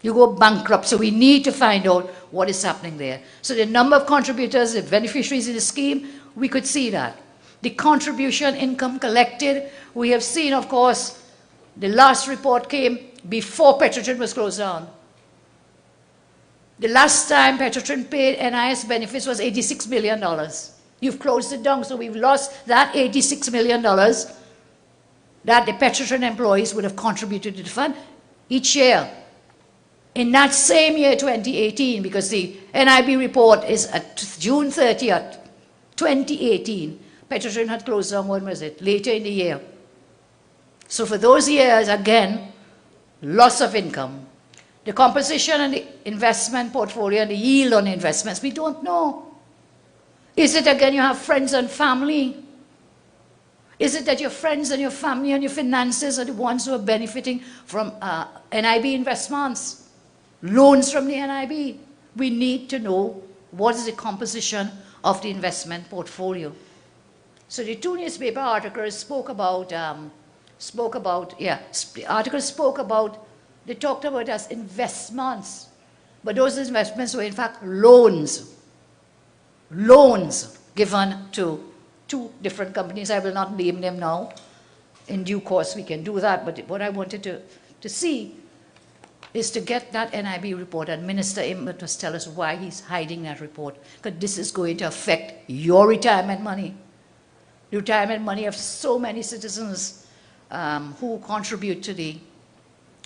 You go bankrupt. So we need to find out what is happening there. So the number of contributors, the beneficiaries in the scheme, we could see that. The contribution income collected, we have seen, of course, the last report came before Petrotrin was closed down. The last time Petrotrin paid NIS benefits was $86 million. You've closed it down, so we've lost that $86 million that the Petrotrin employees would have contributed to the fund each year. In that same year, 2018, because the NIB report is at June 30th, 2018, Petrotrin had closed down, when was it? Later in the year. So for those years, again, loss of income. The composition and the investment portfolio and the yield on investments, we don't know. Is it, again, you have friends and family? Is it that your friends and your family and your finances are the ones who are benefiting from NIB investments? Loans from the NIB? We need to know what is the composition of the investment portfolio. So the 2 newspaper articles spoke about, they talked about as investments, but those investments were in fact loans. Loans. given to 2 different companies. I will not name them now. In due course, we can do that. But what I wanted to see is to get that NIB report, and Minister Im must tell us why he's hiding that report, because this is going to affect your retirement money, the retirement money of so many citizens who contribute to the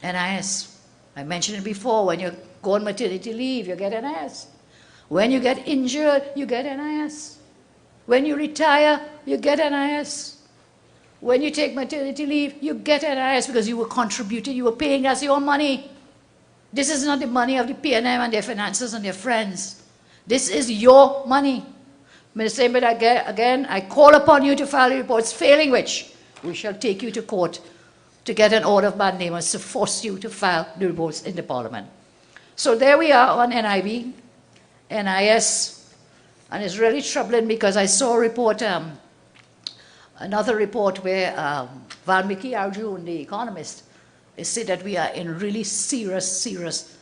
NIS. I mentioned it before, when you go on maternity leave, you get NIS. When you get injured, you get NIS. When you retire, you get NIS. When you take maternity leave, you get NIS because you were contributing, you were paying, that's your money. This is not the money of the PNM and their finances and their friends. This is your money. Minister Imbit, again, I call upon you to file the reports, failing which we shall take you to court to get an order of mandamus to force you to file the reports in the Parliament. So there we are on NIB, NIS, and it's really troubling because I saw a report, another report where Valmiki Arjun, the economist, said that we are in really serious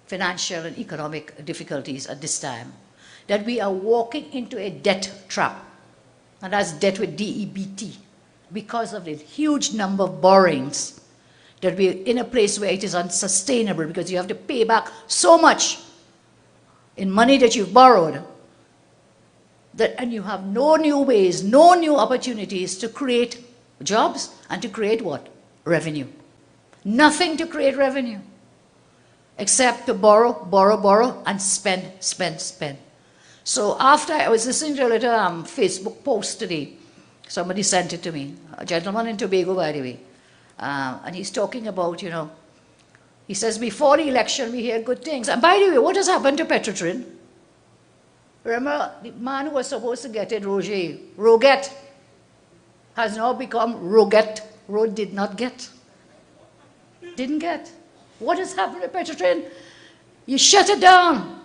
financial and economic difficulties at this time, that we are walking into a debt trap, and that's debt with D-E-B-T, because of the huge number of borrowings, that we're in a place where it is unsustainable because you have to pay back so much in money that you've borrowed, and you have no new ways, no new opportunities to create jobs and to create what? Revenue. Nothing to create revenue except to borrow, and spend. So after I was listening to a little Facebook post today, somebody sent it to me, a gentleman in Tobago, by the way, and he's talking about, you know, he says, before the election we hear good things. And by the way, what has happened to Petrotrin? Remember, the man who was supposed to get it, Roget, has now become Roget. Did not get. Didn't get. What has happened to Petrotrin? You shut it down.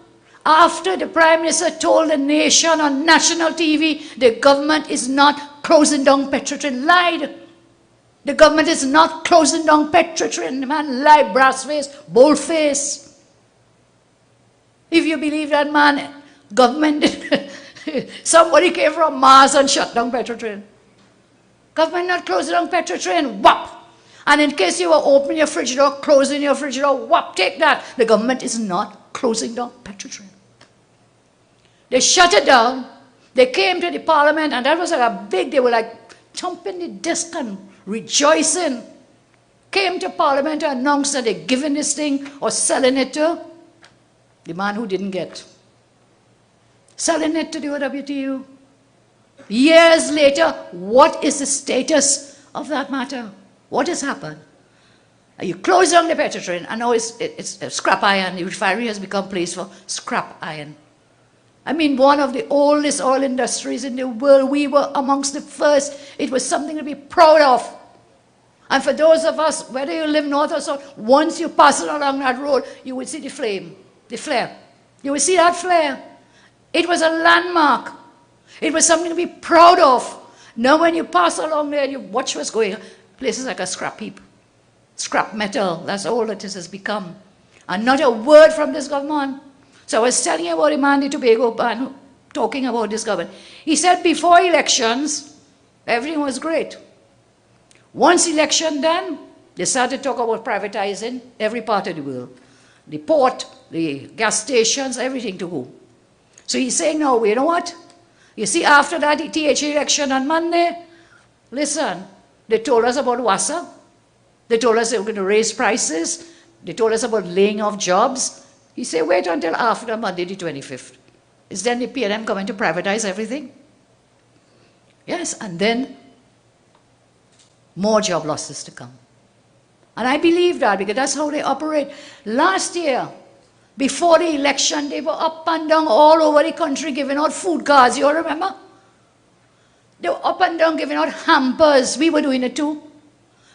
After the Prime Minister told the nation on national TV, the government is not closing down Petrotrin. Lied. The government is not closing down Petrotrin. The man lied, brass face, bold face. If you believe that man, government, somebody came from Mars and shut down Petrotrin. Government not closing down Petrotrin, whop. And in case you were opening your fridge door, closing your fridge door, whop, take that. The government is not closing down Petrotrin. They shut it down. They came to the Parliament, and that was like a big, they were like thumping the desk and rejoicing. Came to Parliament to announce that they're giving this thing or selling it to the man who didn't get. Selling it to the OWTU. Years later, what is the status of that matter? What has happened? You close down the Petrotrin, and now it's scrap iron. The refinery has become a place for scrap iron. I mean, one of the oldest oil industries in the world. We were amongst the first. It was something to be proud of. And for those of us, whether you live north or south, once you pass along that road, you would see the flame, the flare. You would see that flare. It was a landmark. It was something to be proud of. Now when you pass along there and you watch what's going on, places like a scrap heap. Scrap metal, that's all that this has become. And not a word from this government. So I was telling you about the man in Tobago man talking about this government. He said before elections, everything was great. Once election done, they started to talk about privatizing every part of the world. The port, the gas stations, everything to go. So he's saying, no, you know what? You see, after that, the THA election on Monday, listen, they told us about WASA. They told us they were going to raise prices. They told us about laying off jobs. He said, wait until after Monday the 25th. Is then the PNM coming to privatize everything? Yes, and then more job losses to come. And I believe that because that's how they operate. Last year, before the election, they were up and down all over the country giving out food cards. You all remember? They were up and down giving out hampers. We were doing it too.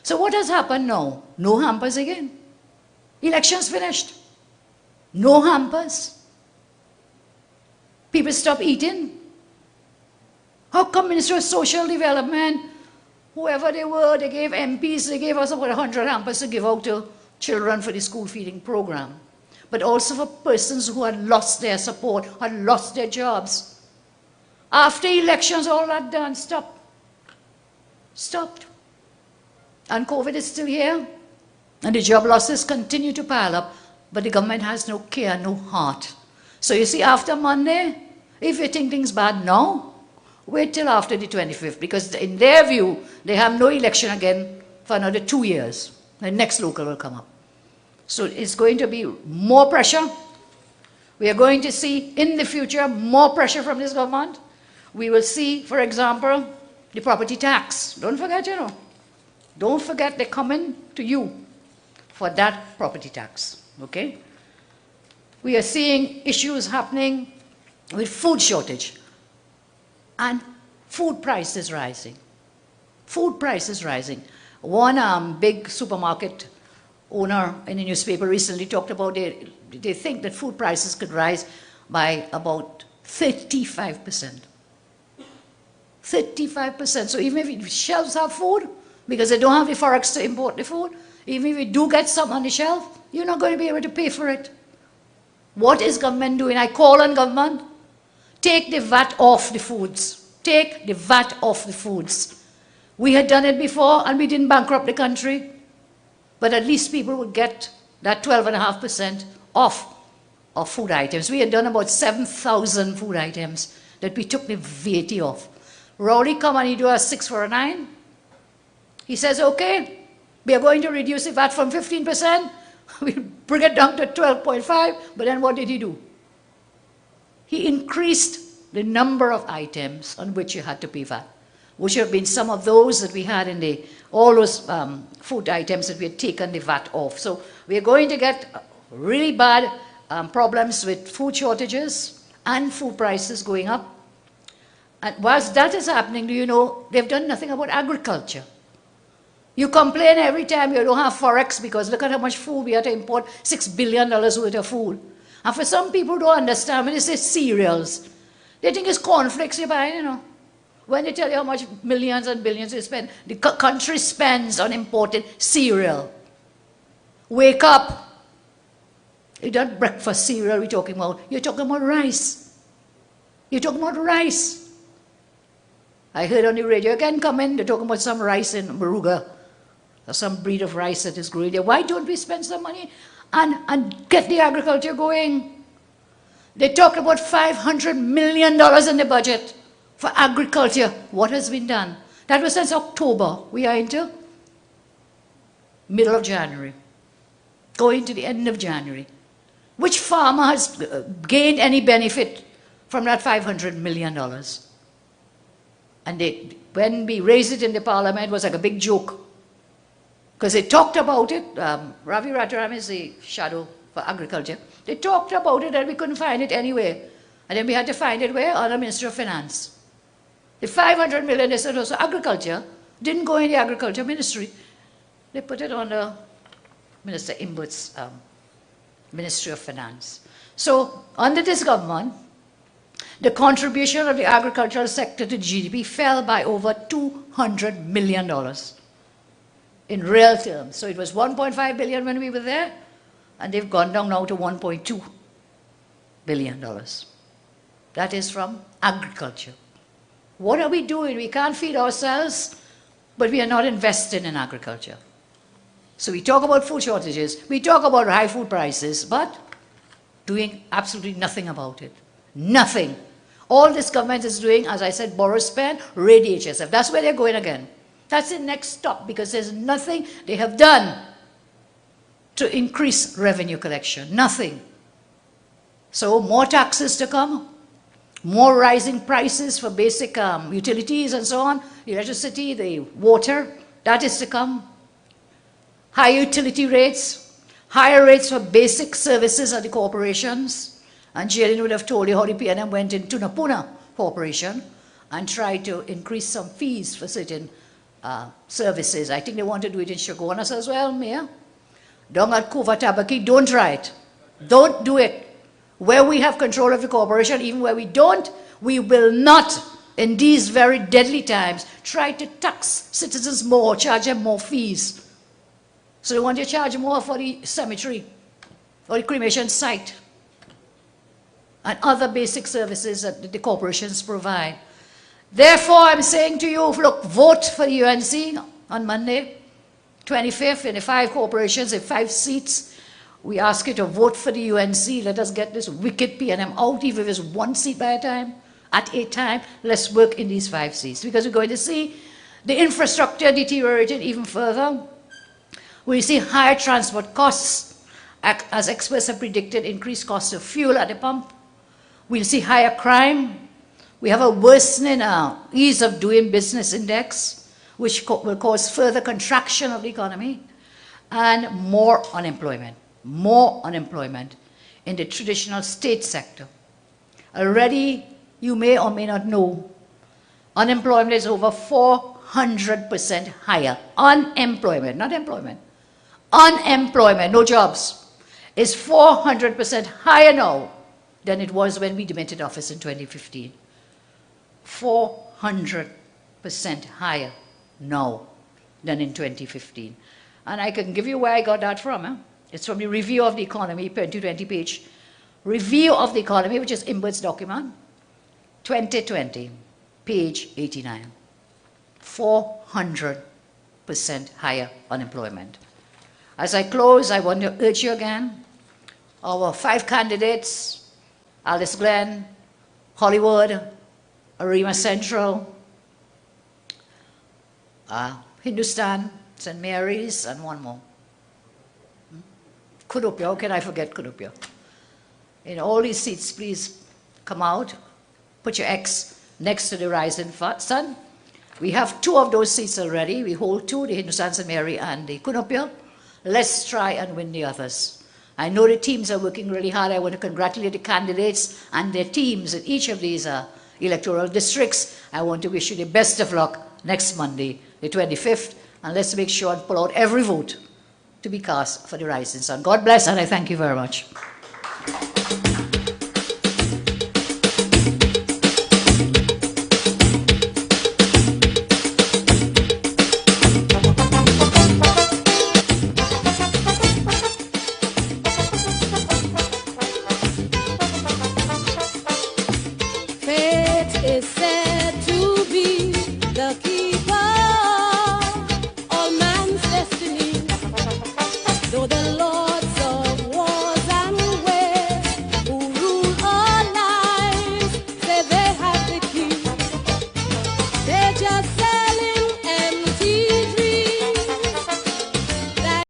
So what has happened now? No hampers again. Elections finished. No hampers. People stop eating. How come Minister of Social Development, whoever they were, they gave MPs, they gave us about 100 hampers to give out to children for the school feeding program, but also for persons who had lost their support, had lost their jobs. After elections, all that done, stopped. And COVID is still here, and the job losses continue to pile up, but the government has no care, no heart. So you see, after Monday, if you think things bad now, wait till after the 25th, because in their view, they have no election again for another 2 years. The next local will come up. So it's going to be more pressure. We are going to see in the future more pressure from this government. We will see, for example, the property tax. Don't forget, Don't forget they're coming to you for that property tax, okay? We are seeing issues happening with food shortage and food prices rising. Food prices rising. One big supermarket owner in a newspaper recently talked about they think that food prices could rise by about 35%. 35%. So even if shelves have food, because they don't have the forex to import the food, even if you do get some on the shelf, you're not going to be able to pay for it. What is government doing? I call on government, take the VAT off the foods. Take the VAT off the foods. We had done it before and we didn't bankrupt the country, but at least people would get that 12.5% off of food items. We had done about 7,000 food items that we took the VAT off. Rowley come and he do a 6 for a 9. He says, okay, we are going to reduce the VAT from 15%. We'll bring it down to 12.5, but then what did he do? He increased the number of items on which you had to pay VAT, which have been some of those that we had in all those food items that we had taken the VAT off. So we are going to get really bad problems with food shortages and food prices going up. And whilst that is happening, do you know, they've done nothing about agriculture. You complain every time you don't have forex because look at how much food we have to import, $6 billion worth of food. And for some people who don't understand, when they say cereals, they think it's cornflakes you're buying, When they tell you how much millions and billions they spend, the country spends on imported cereal. Wake up. It's not breakfast cereal we're talking about. You're talking about rice. You're talking about rice. I heard on the radio again come in, they're talking about some rice in Maruga. Or some breed of rice that is growing there. Why don't we spend some money and get the agriculture going? They talked about $500 million in the budget for agriculture. What has been done? That was since October. We are into middle of January, going to the end of January. Which farmer has gained any benefit from that $500 million? And when we raised it in the parliament, it was like a big joke. Because they talked about it, Ravi Rataram is the shadow for agriculture. They talked about it and we couldn't find it anywhere. And then we had to find it where? On the Ministry of Finance. The $500 million they said also agriculture didn't go in the agriculture ministry. They put it on the Minister Imbert's Ministry of Finance. So under this government, the contribution of the agricultural sector to GDP fell by over $200 million. In real terms. So it was 1.5 billion when we were there, and they've gone down now to $1.2 billion. That is from agriculture. What are we doing? We can't feed ourselves, but we are not investing in agriculture. So we talk about food shortages, we talk about high food prices, but doing absolutely nothing about it. Nothing. All this government is doing, as I said, borrow, spend, raid HSF. That's where they're going again. That's the next stop because there's nothing they have done to increase revenue collection. Nothing. So more taxes to come, more rising prices for basic utilities and so on, the electricity, the water, that is to come. High utility rates, higher rates for basic services at the corporations. And Jalen would have told you how the PNM went into Napuna Corporation and tried to increase some fees for certain services. I think they want to do it in Chaguanas as well, Mayor. Down at Kuva Tabaki, don't try it. Don't do it. Where we have control of the corporation, even where we don't, we will not, in these very deadly times, try to tax citizens more, charge them more fees. So they want to charge more for the cemetery or the cremation site and other basic services that the corporations provide. Therefore, I'm saying to you, look, vote for the UNC on Monday, 25th, in the 5 corporations, in 5 seats. We ask you to vote for the UNC. Let us get this wicked PNM out, even if it's 1 seat by a time, at a time. Let's work in these 5 seats, because we're going to see the infrastructure deteriorating even further. We see higher transport costs, as experts have predicted, increased costs of fuel at the pump. We'll see higher crime. We have a worsening ease of doing business index, which will cause further contraction of the economy, and more unemployment in the traditional state sector. Already, you may or may not know, unemployment is over 400% higher. Unemployment, not employment. Unemployment, no jobs, is 400% higher now than it was when we demitted office in 2015. 400% higher now than in 2015. And I can give you where I got that from. It's from the Review of the Economy, 2020 page. Review of the Economy, which is Imbert's document, 2020, page 89. 400% higher unemployment. As I close, I want to urge you again, our 5 candidates, Alice Glen, Hollywood, ARIMA Central, Hindustan, St. Mary's, and one more. Kudupia, how can I forget Kudupia? In all these seats, please come out, put your X next to the rising sun. We have 2 of those seats already. We hold 2, the Hindustan, St. Mary, and the Kudupia. Let's try and win the others. I know the teams are working really hard. I want to congratulate the candidates and their teams in each of these electoral districts. I want to wish you the best of luck next Monday, the 25th, and let's make sure and pull out every vote to be cast for the rising sun. God bless, and I thank you very much. Fate is set.